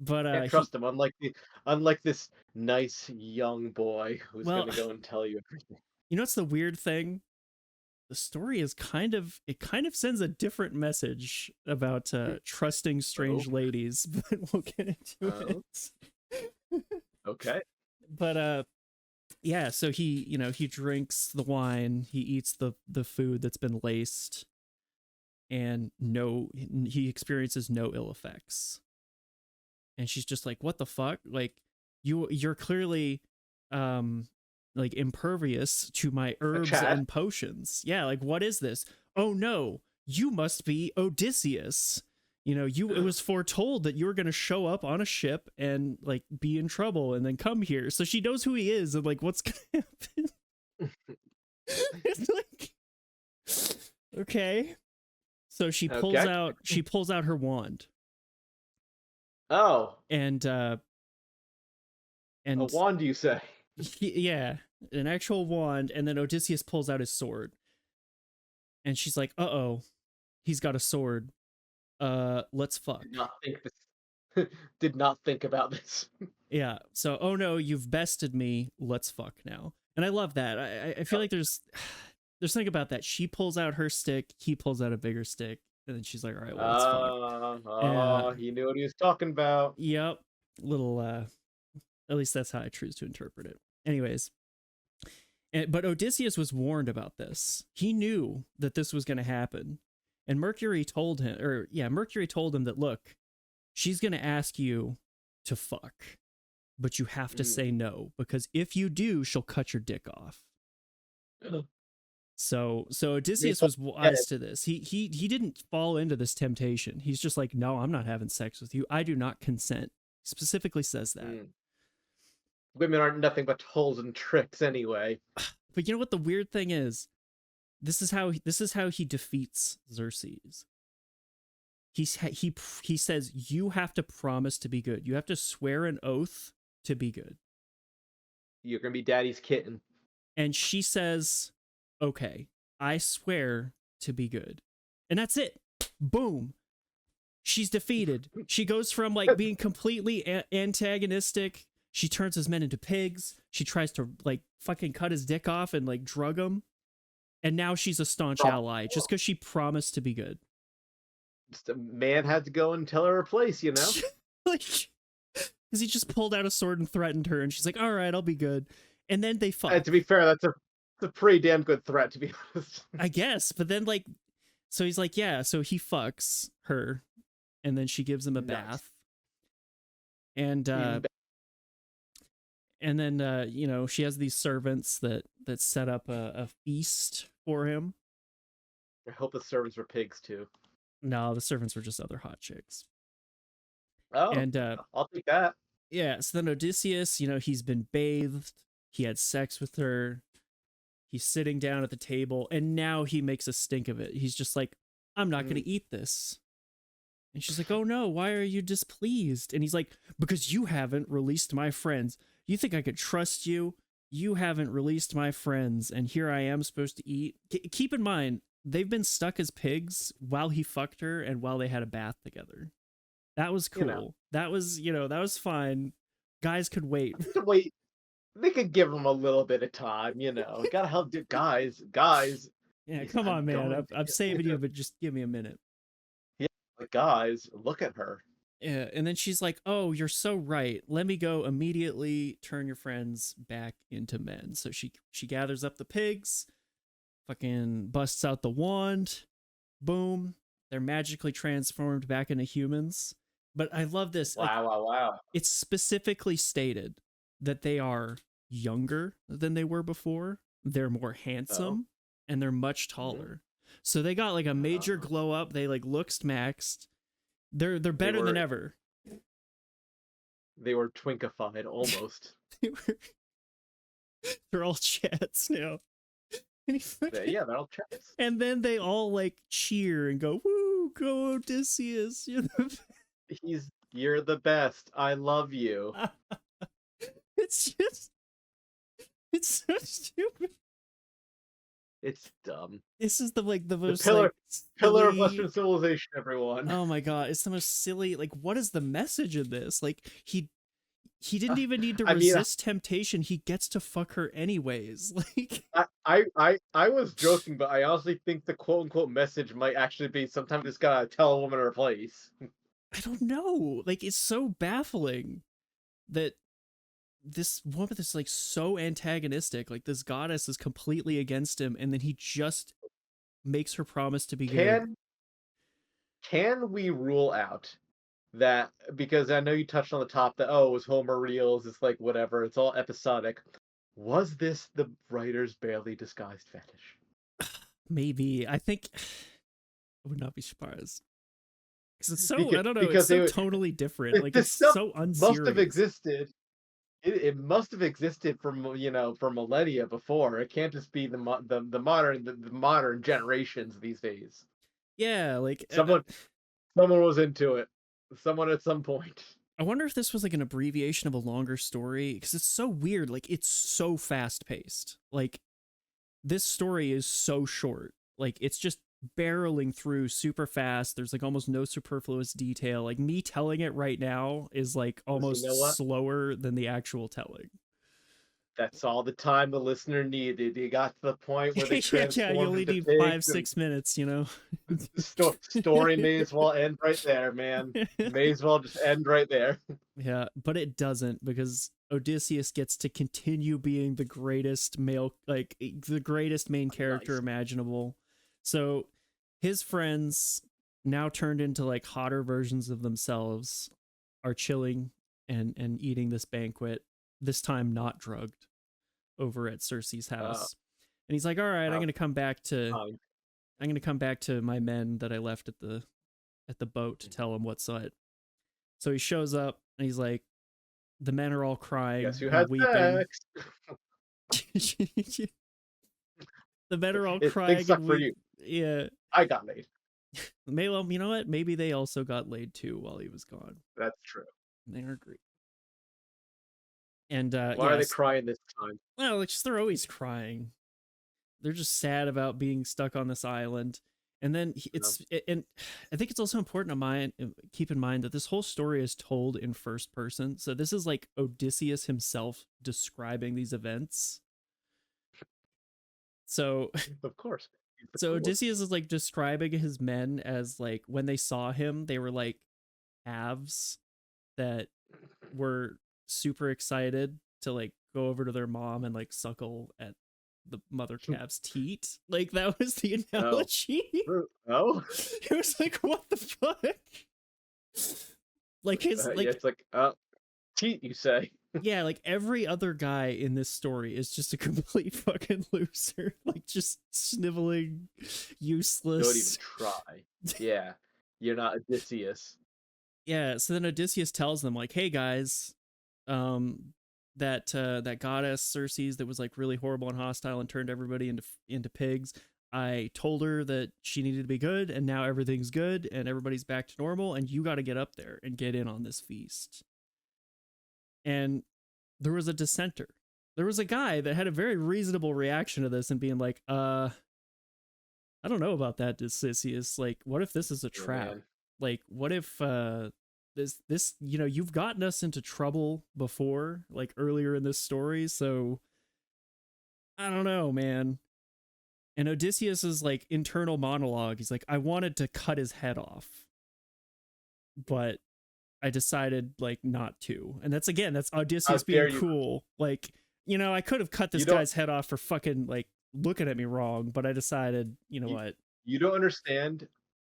But can't trust him. Unlike this nice young boy who's gonna go and tell you everything. You know what's the weird thing? The story is kind of sends a different message about trusting strange ladies, but we'll get into it. Okay. But yeah, so he drinks the wine, he eats the food that's been laced, and he experiences no ill effects. And she's just like, "What the fuck? Like you're clearly like impervious to my herbs and potions. Yeah, like what is this? Oh no, you must be Odysseus. It was foretold that you were going to show up on a ship and like be in trouble and then come here." So she knows who he is and like what's going to happen. It's like, okay. So she pulls out her wand. Oh. And a wand, you say? Yeah, an actual wand. And then Odysseus pulls out his sword. And she's like, "Uh-oh, he's got a sword. Let's fuck." Did not think about this. Yeah. So, "Oh no, you've bested me. Let's fuck now." And I love that. I feel like there's something about that. She pulls out her stick. He pulls out a bigger stick. And then she's like, "All right, well, let's fuck." He knew what he was talking about. Yep. Little, at least that's how I choose to interpret it. Anyways. But Odysseus was warned about this. He knew that this was going to happen. And Mercury told him that, look, she's going to ask you to fuck, but you have to say no, because if you do, she'll cut your dick off. So Odysseus was wise to this. He didn't fall into this temptation. He's just like, "No, I'm not having sex with you. I do not consent." He specifically says that. Women aren't nothing but holes and tricks anyway. But you know what the weird thing is? This is how he defeats Xerxes. he says you have to promise to be good. You have to swear an oath to be good. You're gonna be daddy's kitten. And she says, "Okay, I swear to be good." And that's it. Boom. She's defeated. She goes from like being completely antagonistic. She turns his men into pigs. She tries to like fucking cut his dick off and like drug him. And now she's a staunch ally just because she promised to be good. Just a man had to go and tell her her place, you know? Like, because he just pulled out a sword and threatened her, and she's like, "All right, I'll be good." And then they fuck. And to be fair, that's a pretty damn good threat, to be honest. I guess. But then like, so he's like, yeah. So he fucks her, and then she gives him a bath. And and then you know, she has these servants that set up a feast for him. I hope the servants were pigs too. No, the servants were just other hot chicks. Oh, and I'll take that. Yeah, so then Odysseus, you know, he's been bathed, he had sex with her, he's sitting down at the table, and now he makes a stink of it. He's just like, "I'm not gonna eat this." And she's like, "Oh no, why are you displeased?" And he's like, "Because you haven't released my friends. You think I could trust you? You haven't released my friends, and here I am supposed to eat." Keep in mind, they've been stuck as pigs while he fucked her and while they had a bath together. That was cool. You know. That was, you know, that was fine. Guys could wait. Wait, they could give him a little bit of time, you know. Gotta help guys. Yeah, come on, man. I'm saving you, but just give me a minute. Yeah, guys, look at her. Yeah, and then she's like, "Oh, you're so right. Let me go immediately turn your friends back into men." So she gathers up the pigs, fucking busts out the wand, boom, they're magically transformed back into humans. But I love this. Wow. It's specifically stated that they are younger than they were before. They're more handsome and they're much taller. So they got like a major glow up. They like looks maxed. They're better than ever. They were twinkified almost. They're all chats now. Yeah, they're all chats. And then they all like cheer and go, "Woo, go Odysseus. You're the best. I love you." It's so stupid. It's dumb. This is the most pillar of Western civilization, everyone. Oh my god, it's the most silly. Like, what is the message in this? Like, he didn't even need to resist temptation. He gets to fuck her anyways. Like, I was joking, but I honestly think the quote unquote message might actually be sometimes just gotta tell a woman her place. I don't know. Like, it's so baffling that this woman is like so antagonistic. Like, this goddess is completely against him, and then he just makes her promise to be good. Can we rule out that, because I know you touched on the top that, oh, it was Homer reels, it's like whatever, it's all episodic. Was this the writer's barely disguised fetish? Maybe. I think I would not be surprised. Because it's so, I don't know, it's so totally different. Like, it's so unserious. Must have existed. It must have existed for millennia before. It can't just be the modern generations these days. Yeah, like someone was into it. Someone at some point. I wonder if this was like an abbreviation of a longer story, because it's so weird. Like, it's so fast paced. Like, this story is so short. Like, it's just barreling through super fast. There's like almost no superfluous detail. Like, me telling it right now is like almost slower than the actual telling. That's all the time the listener needed. You got to the point where they yeah, you only need 5-6 minutes, you know. Story may as well end right there, man. May as well just end right there. Yeah, but it doesn't, because Odysseus gets to continue being the greatest male, like the greatest main character imaginable. So his friends, now turned into like hotter versions of themselves, are chilling and eating this banquet, this time not drugged, over at Circe's house. And he's like, "All right, I'm going to come back to my men that I left at the boat to tell them what's up." So he shows up and he's like, the men are all crying. Guess you had weeping. Sex. The men are all crying and weeping. Yeah. I got laid. Maybe, well, you know what? Maybe they also got laid too while he was gone. That's true. They are great. And Why are they yes, crying this time? well, it's just they're always crying. They're just sad about being stuck on this island. And then No. and I think it's also important to keep in mind that this whole story is told in first person. So this is like Odysseus himself describing these events. So Of course. He's the so coolest. Odysseus is like describing his men as like when they saw him, they were like calves that were super excited to like go over to their mom and like suckle at the mother calf's teat. Like that was the Oh. analogy. Oh? It was like, what the fuck? Like his Yeah, like it's like, teat, you say. yeah, like every other guy in this story is just a complete fucking loser. Like just sniveling, Don't even useless. try. Yeah. You're not Odysseus. Yeah, so then Odysseus tells them like, "Hey guys, that goddess Circe's that was like really horrible and hostile and turned everybody into pigs. I told her that she needed to be good, and now everything's good and everybody's back to normal, and you got to get up there and get in on this feast." And there was a dissenter. There was a guy that had a very reasonable reaction to this and being like, I don't know about that, Odysseus. Like, what if this is a Yeah, trap? man. Like, what if this you've gotten us into trouble before, like earlier in this story, so I don't know, man. And Odysseus's like internal monologue, he's like, I wanted to cut his head off, but I decided like not to. And that's How Odysseus dare being you? cool. Like, I could have cut this You don't guy's head off for fucking like looking at me wrong, but I decided, you know you, what? you don't understand.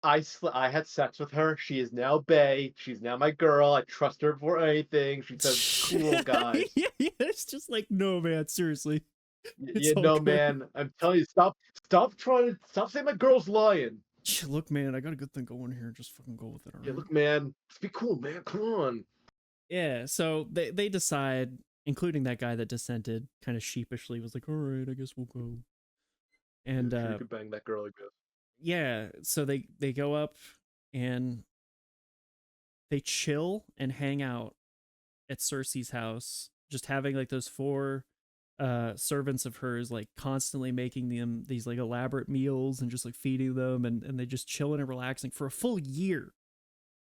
I had sex with her. She is now bae. She's now my girl. I trust her for anything. She says cool guys. Yeah, yeah, it's just like, no, man, seriously, it's You all know, good. man. I'm telling you, stop saying my girl's lying. Look, man, I got a good thing going here. Just fucking go with it, all Yeah, right? look, man. Let's be cool, man. Come on. Yeah, so they decide, including that guy that dissented, kind of sheepishly was like, all right, I guess we'll go. Yeah, And sure, you could bang that girl like this. yeah, so they go up and they chill and hang out at Circe's house, just having like those four servants of hers like constantly making them these like elaborate meals and just like feeding them, and they just chilling and relaxing for a full year.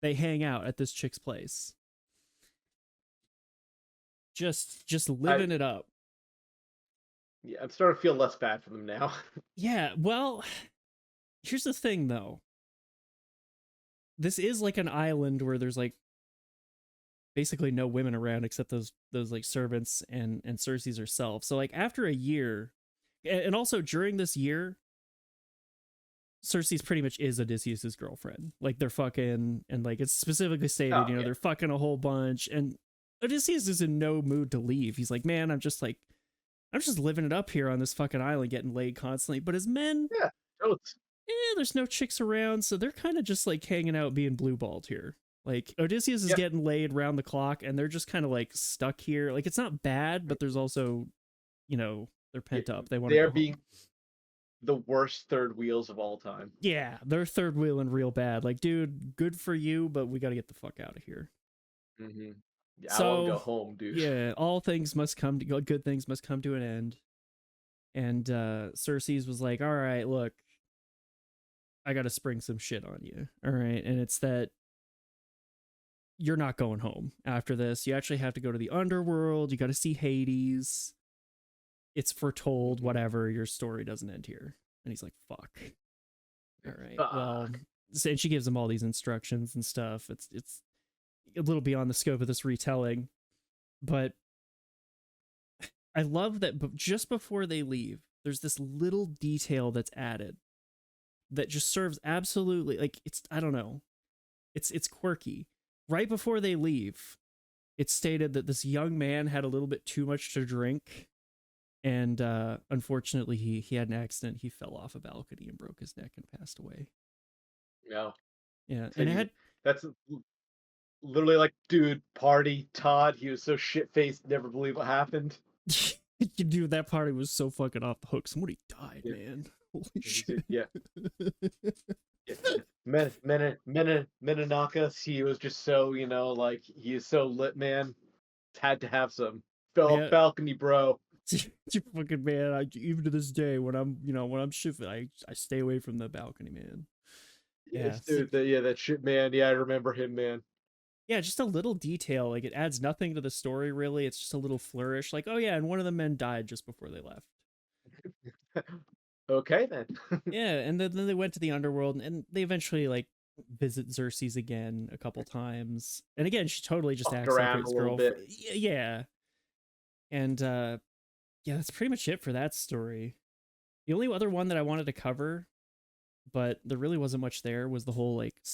They hang out at this chick's place, just I living it up. Yeah, I'm starting to feel less bad for them now. Yeah, well, here's the thing though. This is like an island where there's like basically no women around except those like servants and Circe's herself. So like after a year, and also during this year, Circe's pretty much is Odysseus's girlfriend. Like they're fucking, and like it's specifically stated, Oh yeah, they're fucking a whole bunch. And Odysseus is in no mood to leave. He's like, man, I'm just living it up here on this fucking island, getting laid constantly. But his men, yeah. Totes. there's no chicks around, so they're kind of just like hanging out, being blue balled here. Like Odysseus is Yep. getting laid round the clock, and they're just kind of like stuck here. Like it's not bad, but there's also, they're Yeah, pent up. They want to they're go home. being the worst third wheels of all time. Yeah, they're third wheeling real bad. Like, dude, good for you, but we got to get the fuck out of here. Hmm. Yeah, I want to go So, home, dude. yeah, all things must come to good things must come to an end. And Circe's was like, "All right, look, I got to spring some shit on you. All right, and it's that you're not going home after this. You actually have to go to the underworld. You got to see Hades. It's foretold. Mhm. Whatever. Your story doesn't end here." And he's like, "Fuck. All right. Well." Fuck. And she gives him all these instructions and stuff. It's a little beyond the scope of this retelling, but I love that. Just before they leave, there's this little detail that's added that just serves absolutely like it's, I don't know, it's quirky. Right before they leave, it's stated that this young man had a little bit too much to drink, and unfortunately he had an accident. He fell off a balcony and broke his neck and passed away. No. Yeah, So and it had that's literally like, dude, party, Todd. He was so shit faced, never believe what happened. dude, that party was so fucking off the hook. Somebody died, Yeah. man. Holy He said, shit. yeah. Yeah, Minanaka, he was just so, like, he is so lit, man. Had to have some. Yeah. Balcony, bro. Fucking man, even to this day, when I'm shifting, I stay away from the balcony, man. Yeah, Yes, it's like, dude, that shit, man. Yeah, I remember him, man. yeah, just a little detail. Like it adds nothing to the story, really. It's just a little flourish. Like, oh yeah, and one of the men died just before they left. Okay, then. Yeah, and then they went to the underworld, and they eventually like visit Xerxes again a couple times. And again, she totally just Fucked acts like around a his little bit. girlfriend. Yeah, and yeah, that's pretty much it for that story. The only other one that I wanted to cover, but there really wasn't much there, was the whole like the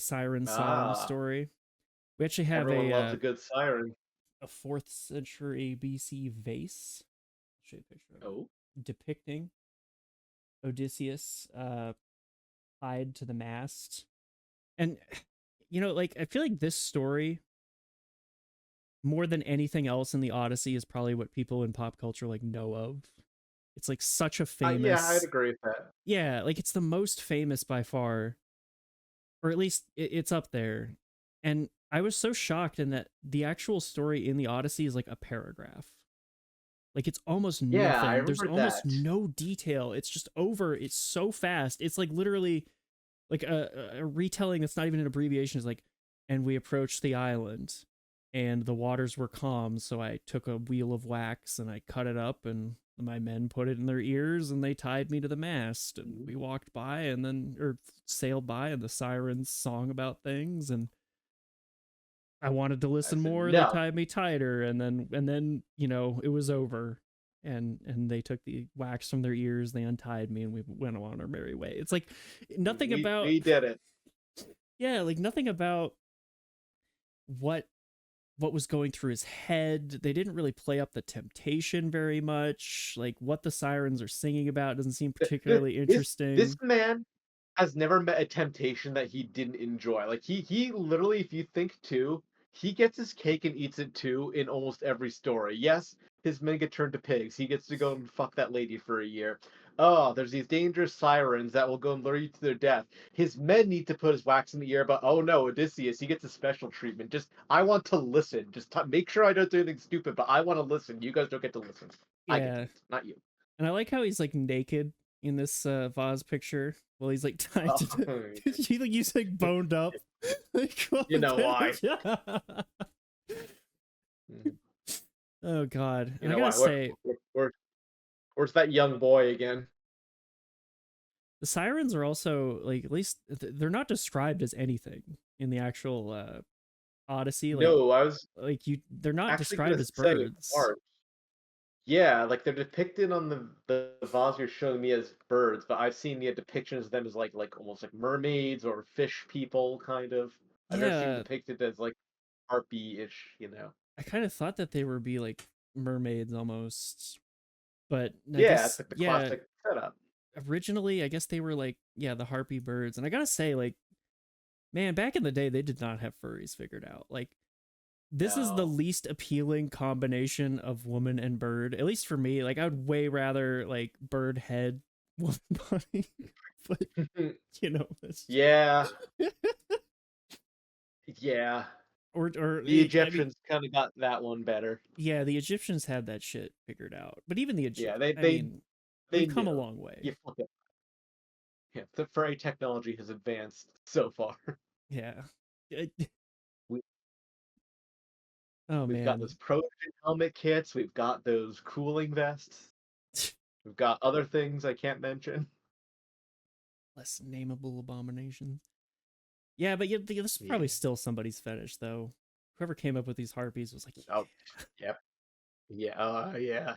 siren song Ah, story. We actually have everyone loves a good siren. a fourth century BC vase. I'll show you a picture of it Oh, depicting Odysseus tied to the mast. And like I feel like this story more than anything else in the Odyssey is probably what people in pop culture like know of. It's like such a yeah, I'd famous, agree with that. yeah, like it's the most famous by far, or at least it's up there. And I was so shocked in that the actual story in the Odyssey is like a paragraph. Like it's almost Yeah, I nothing. There's remember almost that. no detail. It's just over. It's so fast. It's like literally like a retelling that's not even an abbreviation is like, and we approached the island and the waters were calm. So I took a wheel of wax and I cut it up and my men put it in their ears and they tied me to the mast and Mhm. we walked by and then, or sailed by and the sirens song about things and I wanted to I listen said, more. They no. tied me tighter, and then it was over, and they took the wax from their ears. They untied me, and we went on our merry way. It's like nothing about We did it. yeah, like nothing about what was going through his head. They didn't really play up the temptation very much. Like what the sirens are singing about doesn't seem particularly This interesting. man has never met a temptation that he didn't enjoy. Like he literally, if you think too, he gets his cake and eats it too in almost every story. Yes, his men get turned to pigs. He gets to go and fuck that lady for a year. Oh, there's these dangerous sirens that will go and lure you to their death. His men need to put his wax in the ear, but oh no, Odysseus, he gets a special treatment. Just I want to listen. Just make sure I don't do anything stupid, but I want to listen. You guys don't get to listen. I get to Yeah, listen, not you. and I like how he's like naked in this vase picture while he's like tied to Oh, he like he's like boned up. Like what you know why? the Mhm. Oh god. You And I know gotta why? say, Where's that young boy again? the sirens are also like at least they're not described as anything in the actual Odyssey. No, I was They're not actually gonna described as say birds. art. Yeah, like they're depicted on the vase you're showing me as birds, but I've seen the depictions of them as like almost like mermaids or fish people, kind of. I've never seen them Yeah, depicted as like harpy-ish, you know. I kind of thought that they would be like mermaids almost, but I Yeah, it's guess like the yeah, classic setup. originally I guess they were like yeah, the harpy birds. And I gotta say like man, back in the day they did not have furries figured out. Like this is the No. least appealing combination of woman and bird, at least for me. Like I would way rather like bird head woman body, but it's Yeah, yeah. The I mean, Egyptians kind of got that one better. yeah, the Egyptians had that shit figured out, but even the Yeah, Egypt, they I they mean, they we've come a knew. long way. You fucking yeah. The furry technology has advanced so far. Yeah. We Oh we've got those man, Trojan helmet kits. We've got those cooling vests. We've got other things I can't mention. less nameable abominations. Yeah, but yeah, this is Yeah. probably still somebody's fetish though. Whoever came up with these harpies was like, Oh, yep. Yeah. Yeah. yeah.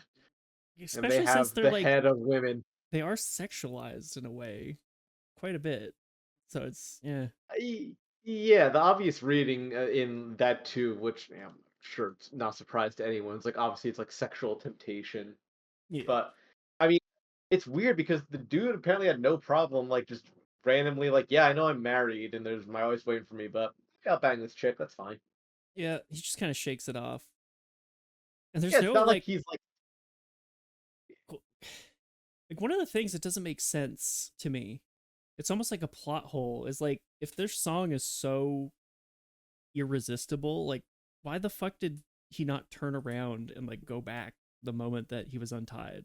And they Especially since have they're the like head of women. they are sexualized in a way quite a bit. So it's yeah. Yeah, the obvious reading in that too, which I'm sure it's not a surprise to anyone. It's like obviously it's like sexual temptation, Yeah. but I mean, it's weird because the dude apparently had no problem like just randomly like, yeah, I know I'm married and there's my wife's waiting for me, but yeah, I'll bang this chick. That's fine. Yeah, he just kind of shakes it off. And there's Yeah, it's no not like like he's like, like one of the things that doesn't make sense to me it's almost like a plot hole. Is like if their song is so irresistible, like why the fuck did he not turn around and like go back the moment that he was untied?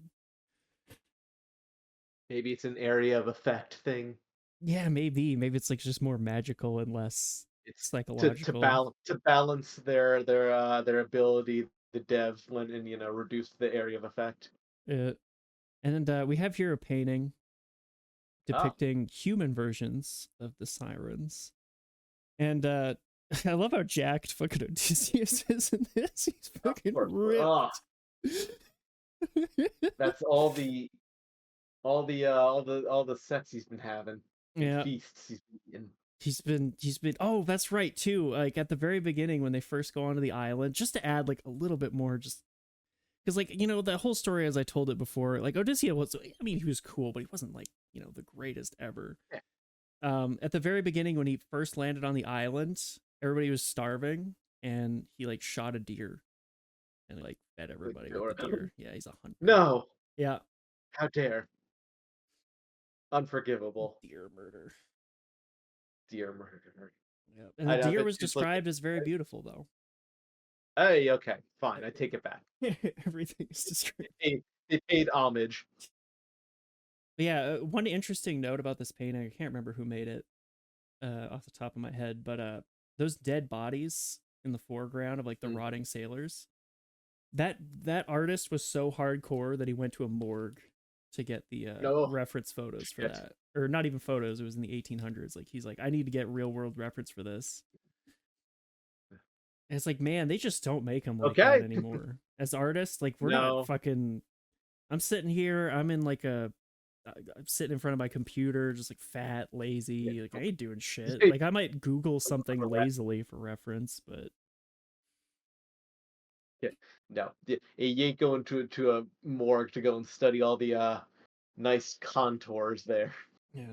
Maybe it's an area of effect thing. Yeah, maybe it's like just more magical and less It's psychological. to balance their ability. The devs went and reduced the area of effect. uh, and we have here a painting Oh, depicting human versions of the sirens. And I love how jacked fucking Odysseus is in this. He's of fucking course. Oh, ripped. that's all the sex he's been having and Yeah. feasts he's been eating. He's been oh, that's right too. Like at the very beginning when they first go onto the island, just to add like a little bit more just because like the whole story as I told it before, like Odysseus was, I mean, he was cool, but he wasn't like, the greatest ever. Yeah, At the very beginning when he first landed on the island, everybody was starving and he like shot a deer and like fed like, everybody with the deer. Yeah, he's a hunter. no, Yeah, how dare, unforgivable, deer murder. dear murder. Yeah, and the I deer bet was she's looking. described as very beautiful though. Hey, okay, fine, I take it back. Everything is described. They paid homage. But yeah, one interesting note about this painting, I can't remember who made it off the top of my head, but those dead bodies in the foreground of like the Mm. rotting sailors, that artist was so hardcore that he went to a morgue to get the No reference photos for shit. that. Or not even photos, it was in the 1800s. Like he's like, I need to get real world reference for this. And it's like, man, they just don't make them like that Okay, anymore. As artists, like we're not no. fucking. I'm sitting here. I'm in like a. I'm sitting in front of my computer, just like fat, Yeah, lazy. Like I ain't doing shit. hey, Like I might Google something correct. lazily for reference, but Yeah, no. You ain't going to a morgue to go and study all the nice contours there. yeah.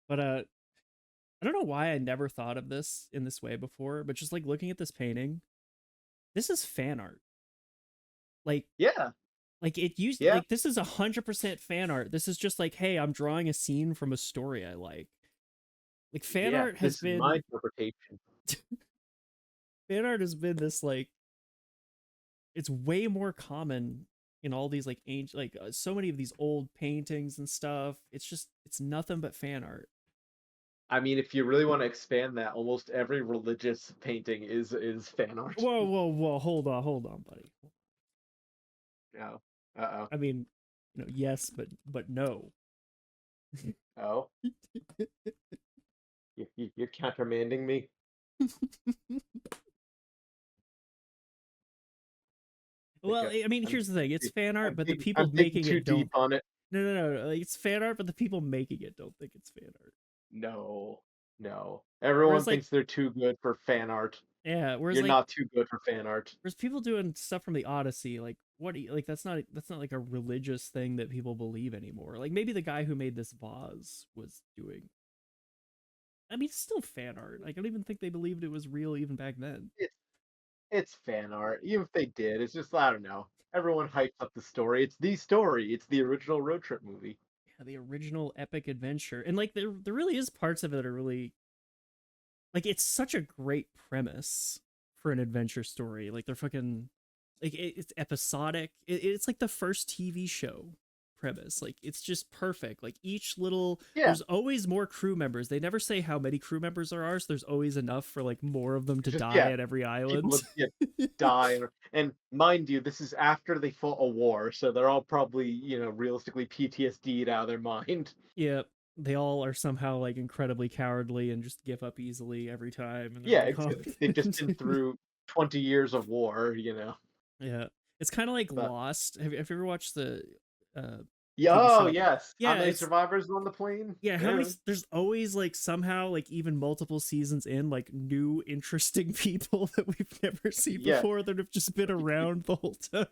But I don't know why I never thought of this in this way before. But just like looking at this painting, this is fan art. Like Yeah, it used yeah, like this is 100% fan art. This is just like, hey, I'm drawing a scene from a story I like. Like yeah. This is my interpretation. fan art has been this like it's way more common in all these like ancient like so many of these old paintings and stuff. It's nothing but fan art. I mean, if you really want to expand that, almost every religious painting is fan art. Whoa, hold on, buddy. No. Uh-oh. I mean, yes, but no. Oh, you're countermanding me. Well, I mean, I'm here's the thing: it's fan art, but the people I'm digging making too it deep don't. on it. No. Like, it's fan art, but the people making it don't think it's fan art. No, no. Everyone Whereas, like, thinks they're too good for fan art. yeah, You're not too good for fan art. whereas people doing stuff from the Odyssey, like, what do you, like? That's not like a religious thing that people believe anymore. Like, maybe the guy who made this vase was doing. I mean, it's still fan art. Like, I don't even think they believed it was real even back then. It's it's fan art. Even if they did, it's just I don't know. Everyone hypes up the story. It's the story. It's the original road trip movie. Yeah, the original epic adventure, and like there really is parts of it that are really like it's such a great premise for an adventure story. Like they're fucking like it's episodic. It's like the first TV show premise. Like it's just perfect. Like each little Yeah, there's always more crew members. They never say how many crew members there are, so there's always enough for like more of them to it's just die yeah, at every people island. would die and mind you, this is after they fought a war, so they're all probably realistically PTSD'd out of their mind. Yeah, they all are somehow like incredibly cowardly and just give up easily every time, and they're Yeah, like, it's oh. they've just been through 20 years of war. Yeah, it's kind of like But Lost. Have you ever watched the uh, yeah, TV oh show? yes, how Yeah, many it's survivors on the plane? yeah. How many? Yeah, There's always like somehow like even multiple seasons in like new interesting people that we've never seen yeah. before that have just been around the whole time.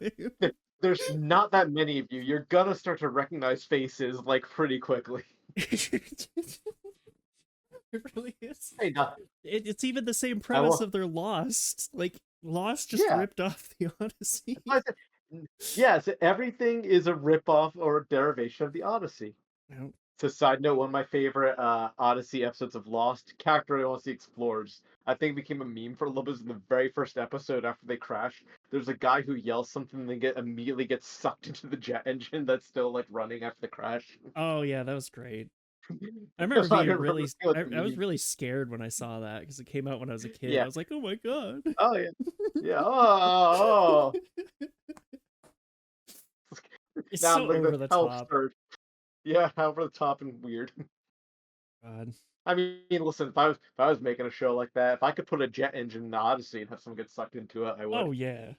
There's not that many of you. You're gonna start to recognize faces like pretty quickly. It really is. Hey, no, It's even the same I premise will. of their Lost. Like Lost just Yeah, ripped off the Odyssey. that's why I said, yes, everything is a ripoff or a derivation of the Odyssey. So side note, one of my favorite Odyssey episodes of Lost, character Odyssey Explorers. I think it became a meme for a little bit in the very first episode after they crash. There's a guy who yells something and then immediately gets sucked into the jet engine that's still like running after the crash. Oh yeah, that was great. I remember I being remember really, seeing like the I was meme. really scared when I saw that because it came out when I was a kid. I Yeah. was like, oh my god. Oh yeah. Yeah. Oh. It's Now I'm so looking over at the how top. absurd. Yeah, how over the top and weird. God. I mean, listen, if I was making a show like that, if I could put a jet engine in the Odyssey and have someone get sucked into it, I would. Oh yeah.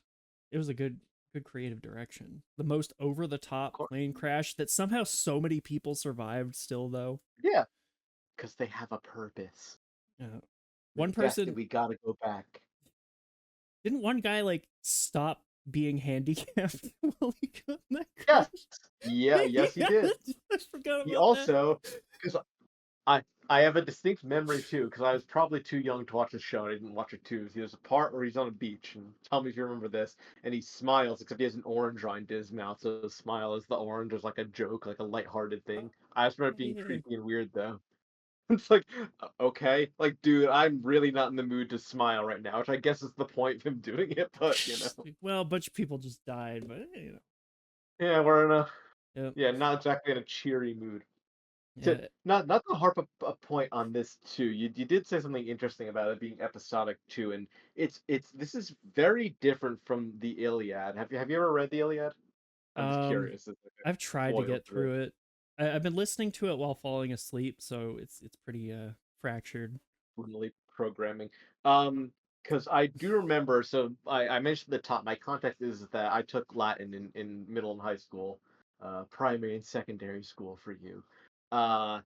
It was a good creative direction. The most over the Of top course. plane crash that somehow so many people survived still though. Yeah, because they have a purpose. Yeah. The One fact that person we gotta go back. didn't one guy like stop being handicapped while he got in that Yes. crash? Yeah, yes, he Yeah, did. I forgot He about that. also, because I have a distinct memory too, because I was probably too young to watch the show and I didn't watch it too. There's a part where he's on a beach, and tell me if you remember this, and he smiles, except he has an orange rind in his mouth, so the smile is the orange is like a joke, like a lighthearted thing. I just remember it being Yeah. creepy and weird though. It's like, okay, like, dude, I'm really not in the mood to smile right now, which I guess is the point of him doing it, but you know, Well, a bunch of people just died, but yeah, we're in a, yeah, yeah, not exactly in a cheery mood. To yeah. not to harp a point on this too. You did say something interesting about it being episodic too, and it's this is very different from the Iliad. Have you ever read the Iliad? I'm just Um, curious. It's like a I've tried to foil get to it. through it. I've been listening to it while falling asleep, so it's pretty fractured. Literally programming. Because I do remember. So I mentioned at the top. My context is that I took Latin in middle and high school, primary and secondary school for you. Uh,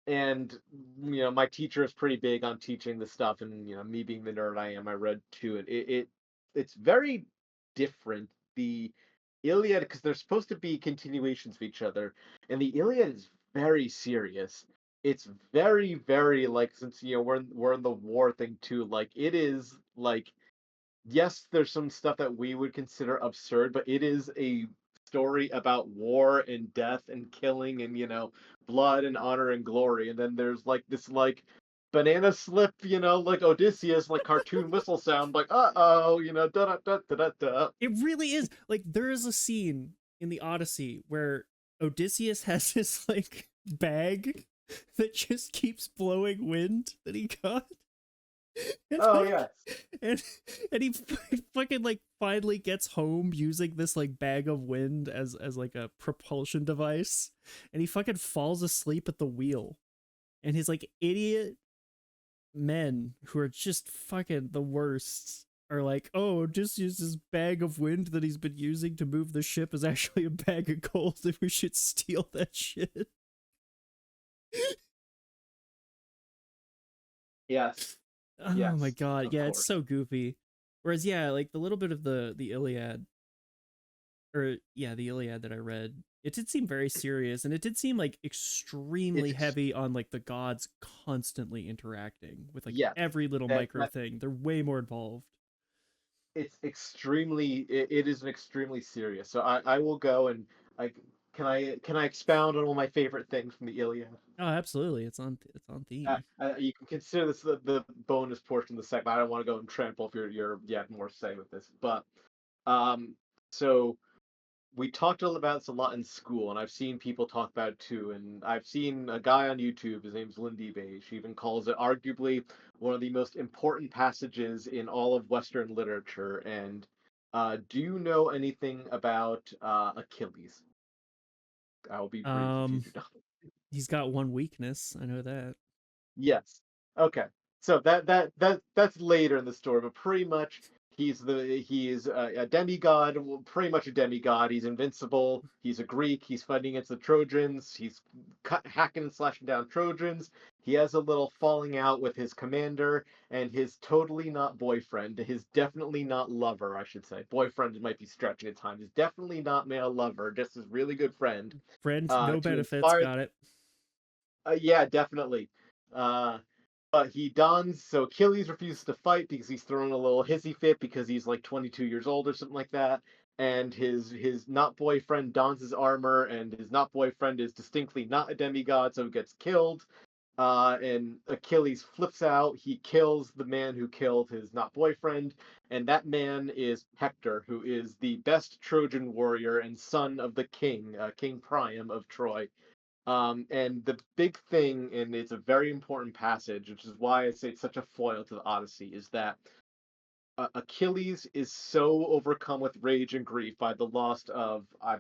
and my teacher is pretty big on teaching the stuff, and me being the nerd I am, I read to it. It's very different. The Iliad, because they're supposed to be continuations of each other, and the Iliad is very serious. It's very, very like, since we're in the war thing too, like it is like, yes, there's some stuff that we would consider absurd, but it is a story about war and death and killing and blood and honor and glory. And then there's like this like banana slip, like Odysseus, like cartoon whistle sound, like oh, da da da da da da. It really is. Like there is a scene in the Odyssey where Odysseus has this like bag that just keeps blowing wind that he got. And Oh like yes, and and he fucking like finally gets home using this like bag of wind as like a propulsion device, and he fucking falls asleep at the wheel, and his like idiot men who are just fucking the worst are like, oh, just use this bag of wind that he's been using to move the ship is actually a bag of gold and we should steal that shit. yes, Oh my yes, god, of yeah, it's course. so goofy. Whereas yeah, like the little bit of the Iliad, or yeah, the Iliad that I read, it did seem very serious, and it did seem like It's extremely heavy on like the gods constantly interacting with like yes, every little micro that thing. They're way more involved. it is an extremely serious. So I will go and I can I expound on one of my favorite things from the Iliad. Oh, absolutely, it's on theme. You can consider this the bonus portion of the segment. I don't want to go and trample if you have more to say with this, but um, so we talked about this a lot in school, and I've seen people talk about it too. And I've seen a guy on YouTube. His name's Lindy Beige. He even calls it arguably one of the most important passages in all of Western literature. And do you know anything about Achilles? I will be brief if you Um, do not. he's got one weakness. I know that. Yes. Okay. So that's later in the story, but pretty much he is a demigod, well, pretty much a demigod. He's invincible. He's a Greek. He's fighting against the Trojans. He's hacking and slashing down Trojans. He has a little falling out with his commander and his totally not boyfriend, his definitely not lover, I should say. Boyfriend might be stretching at times. His definitely not male lover, just his really good friend. Friend, no To benefits. inspire. Got it. Yeah, definitely. Uh, but he dons, so Achilles refuses to fight because he's throwing a little hissy fit because he's like 22 years old or something like that. and his not boyfriend dons his armor, and his not boyfriend is distinctly not a demigod, so he gets killed. And Achilles flips out. He kills the man who killed his not boyfriend, and that man is Hector, who is the best Trojan warrior and son of the king, King Priam of Troy. And the big thing, and it's a very important passage, which is why I say it's such a foil to the Odyssey, is that Achilles is so overcome with rage and grief by the loss of I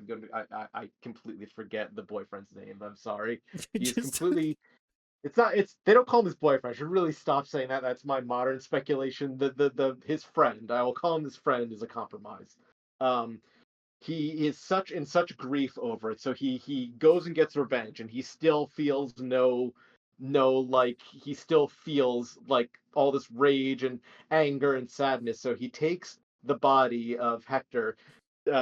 completely forget the boyfriend's name. I'm sorry. He is Just completely it's not it's they don't call him his boyfriend. I should really stop saying that. That's my modern speculation. The his friend. I will call him his friend is a compromise. Um he is such in such grief over it, so he goes and gets revenge, and he still feels like he still feels like all this rage and anger and sadness, so he takes the body of Hector,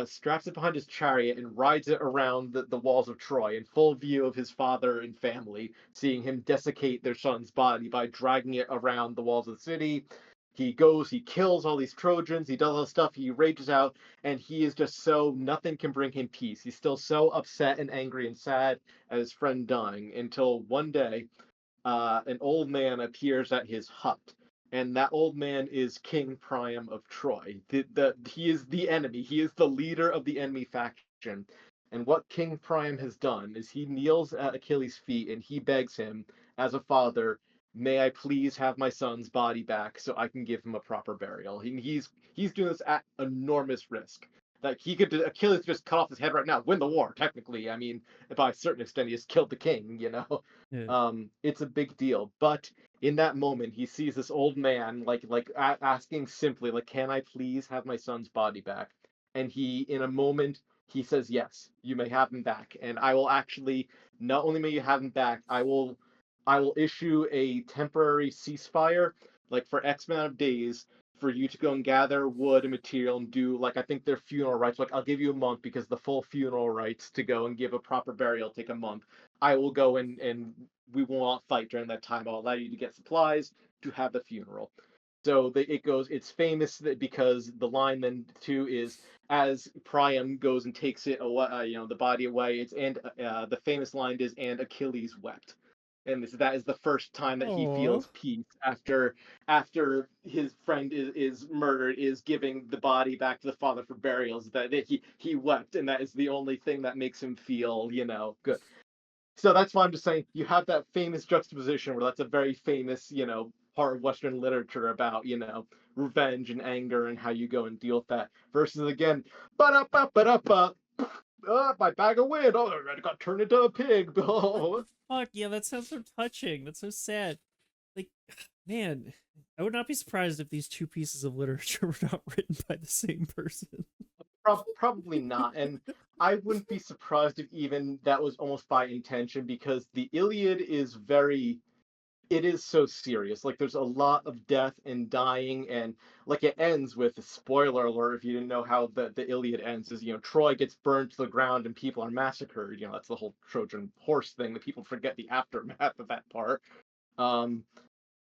straps it behind his chariot, and rides it around the walls of Troy in full view of his father and family, seeing him desiccate their son's body by dragging it around the walls of the city. He goes, he kills all these Trojans, he does all this stuff, he rages out, and he is just so nothing can bring him peace. He's still so upset and angry and sad at his friend dying until one day an old man appears at his hut, and that old man is King Priam of Troy. He is the enemy. He is the leader of the enemy faction. And what King Priam has done is he kneels at Achilles' feet and he begs him, as a father, may I please have my son's body back so I can give him a proper burial. He's doing this at enormous risk. Like he could Achilles just cut off his head right now, win the war. Technically, I mean, by a certain extent, he has killed the king. yeah. It's a big deal. But in that moment, he sees this old man asking simply, like, "Can I please have my son's body back?" And in a moment, he says, "Yes, you may have him back, and I will actually not only may you have him back, I will issue a temporary ceasefire, like for X amount of days." For you to go and gather wood and material and do like I think their funeral rites. Like I'll give you a month because the full funeral rites to go and give a proper burial take a month. I will go and we will not fight during that time. I'll allow you to get supplies to have the funeral. So it goes. It's famous because the line then too is as Priam goes and takes it away, the body away. It's and the famous line is and Achilles wept, and that is the first time that he Oh, feels peace after his friend is murdered, is giving the body back to the father for burials. That he wept, and that is the only thing that makes him feel good. So that's why I'm just saying you have that famous juxtaposition where that's a very famous, part of Western literature about, revenge and anger and how you go and deal with that. Versus again, my bag of wind. Oh, I got turned into a pig. what Oh. the fuck? Yeah, that sounds so touching. That's so sad. Like, man, I would not be surprised if these two pieces of literature were not written by the same person. Probably not. And I wouldn't be surprised if even that was almost by intention because the Iliad is it is so serious. Like there's a lot of death and dying, and like it ends with a spoiler alert if you didn't know how the Iliad ends is Troy gets burned to the ground and people are massacred. That's the whole Trojan horse thing that people forget the aftermath of that part. Um,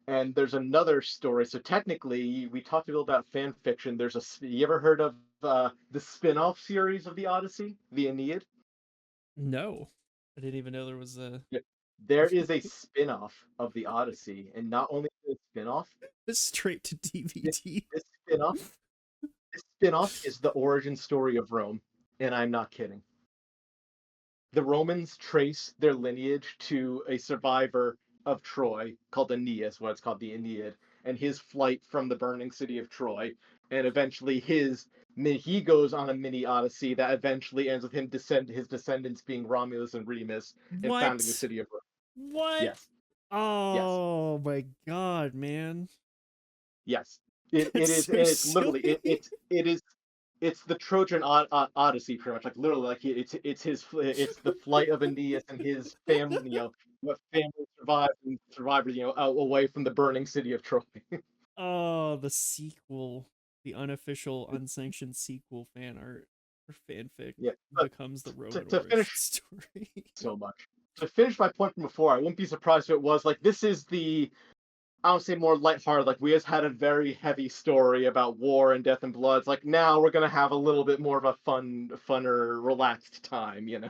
and there's another story. So technically, we talked a little about fan fiction. You ever heard of the spin-off series of the Odyssey, the Aeneid? No, I didn't even know there was a Yeah. There is a spin-off of the Odyssey, and not only is it a spin-off, straight to this, DVD. this spin-off this spin-off is the origin story of Rome, and I'm not kidding. The Romans trace their lineage to a survivor of Troy called Aeneas, what it's called the Aeneid, and his flight from the burning city of Troy, and eventually he goes on a mini odyssey that eventually ends with his descendants being Romulus and Remus and founding the What? city of Rome. What? Yes, yes, Oh my god, man. yes. It That's is, so and it's literally silly. it's the Trojan Odyssey, pretty much. Like literally, like it's the flight of Aeneas and his family. What family survived, away from the burning city of Troy. Oh, the sequel, the unofficial, unsanctioned sequel fan art or fanfic Yeah, but becomes the to, Roman to origin finish story. so much. To finish my point from before, I wouldn't be surprised if it was like this is the I would say more lighthearted. Like we just had a very heavy story about war and death and blood. It's like now we're gonna have a little bit more of a funner, relaxed time, you know.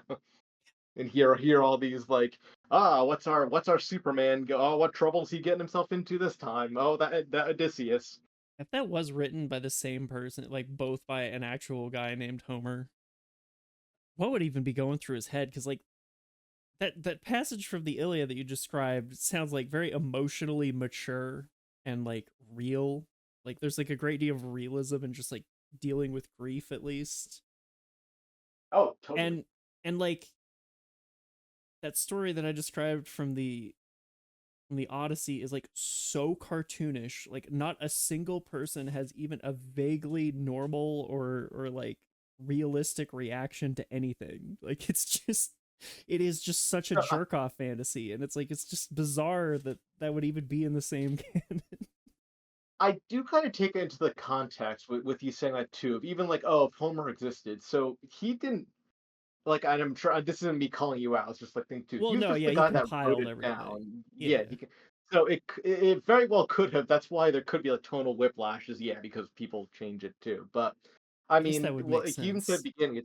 And hear all these like, what's our Superman? Oh, what trouble's he getting himself into this time? Oh, that Odysseus. If that was written by the same person, like both by an actual guy named Homer, what would even be going through his head? Because like that passage from the Iliad that you described sounds like very emotionally mature and like real. Like there's like a great deal of realism and just like dealing with grief at least. Oh, totally. And like that story that I described from the Odyssey is like so cartoonish. Like not a single person has even a vaguely normal or like realistic reaction to anything. Like it is just such a jerk off fantasy, and it's like it's just bizarre that that would even be in the same canon. I do kind of take it into the context with you saying that too, of even like, oh, if Homer existed, so he didn't like. And I'm sure this isn't me calling you out. It's just like thing too. Well, He was no, just yeah, the he guy that wrote compiled it everything. down. Yeah, Yeah, so it very well could have. That's why there could be like tonal whiplashes. Yeah, because people change it too. But I I guess that mean, would well, make like you even said at sense. the beginning,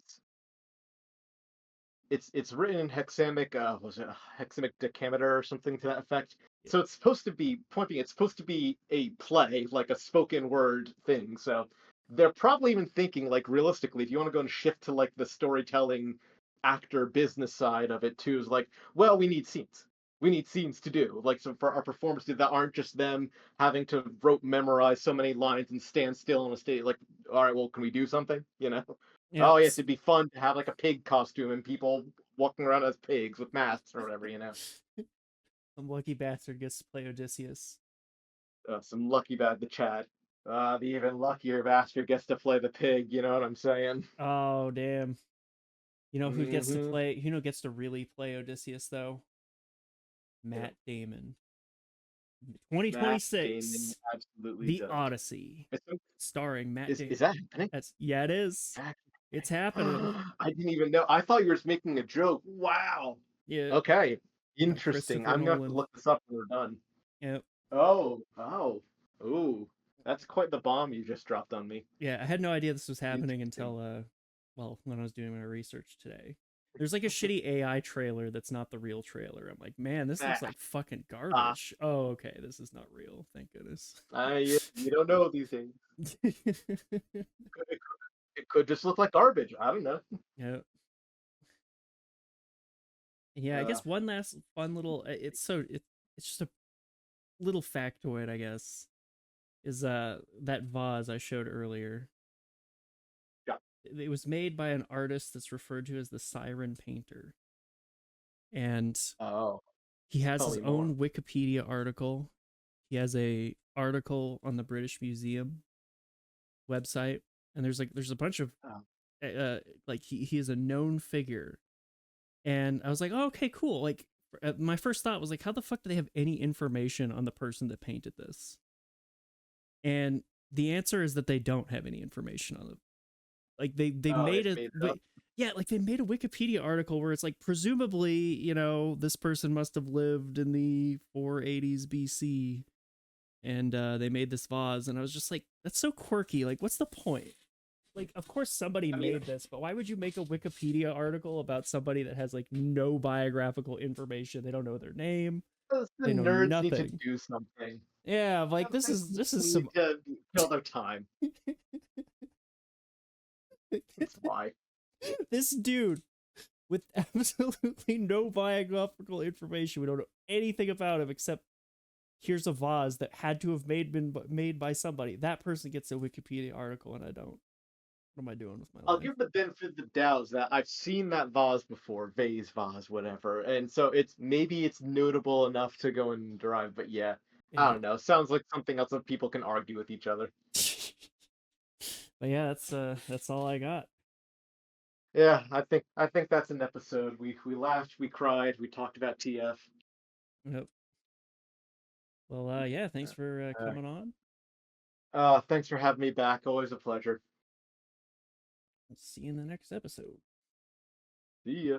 it's written in hexamic was it hexamic decameter or something to that effect. Yeah, So it's supposed to be pointing. It's supposed to be a play, like a spoken word thing. So they're probably even thinking like realistically, if you want to go and shift to like the storytelling actor business side of it too, is like, well, we need scenes. We need scenes to do like so for our performances that aren't just them having to rote memorize so many lines and stand still on a stage. Like, all right, well, can we do something? You know? yeah. Oh yes, it'd be fun to have like a pig costume and people walking around as pigs with masks or whatever, you know. Some lucky bastard gets to play Odysseus. Some lucky bad the Chad. The even luckier bastard gets to play the pig. You know what I'm saying? Oh damn! You know who gets to Mm-hmm. play? You know gets to really play Odysseus though? Yeah. Matt Damon. Matt Damon 2026, absolutely The does. Odyssey, It's, starring Matt is Damon. that happening? That's yeah, it is. That It's happening. I didn't even know. I thought you were just making a joke. Wow. Yeah, Okay. by Interesting. Christopher I'm gonna have to Nolan. look this up when we're done. Yeah, Oh, oh, ooh. That's quite the bomb you just dropped on me. yeah. I had no idea this was happening Interesting. until well, when I was doing my research today. There's like a shitty AI trailer that's not the real trailer. I'm like, man, this Nah. looks like fucking Ah, garbage. Oh, okay, this is not real. Thank goodness. you don't know these things. It could just look like garbage. I don't know. Yeah, yeah. I Uh, guess one last fun little. It's just a little factoid, I guess, is that vase I showed earlier. yeah. It was made by an artist that's referred to as the Siren Painter, and Oh, he has tell his me more. own Wikipedia article. He has a article on the British Museum website, and there's a bunch of Oh, like he is a known figure, and I was like, oh, okay, cool. Like my first thought was like, how the fuck do they have any information on the person that painted this? And the answer is that they don't have any information on it. Like they oh, made they've a made it up. yeah, like they made a Wikipedia article where it's like presumably, this person must have lived in the 480s BC, and they made this vase, and I was just like, that's so quirky. Like, what's the point? Like, of course somebody I mean, made this, but why would you make a Wikipedia article about somebody that has like no biographical information? They don't know their name. the They know nerds need to nothing. do something. Yeah, like Some this is need some to kill their time. That's why. this dude with absolutely no biographical information. We don't know anything about him except here's a vase that had to have been made by somebody. That person gets a Wikipedia article, and I don't. What am I doing with my I'll life? give the benefit of the doubt that I've seen that vase before, vase, whatever, and so it's maybe it's notable enough to go and derive. But yeah, I Yeah. don't know. Sounds like something else that people can argue with each other. But yeah, that's all I got. Yeah, I think that's an episode. We laughed, we cried, we talked about TF. Yep. Well, yeah. Thanks for Uh, coming on. thanks for having me back. Always a pleasure. See you in the next episode. See ya.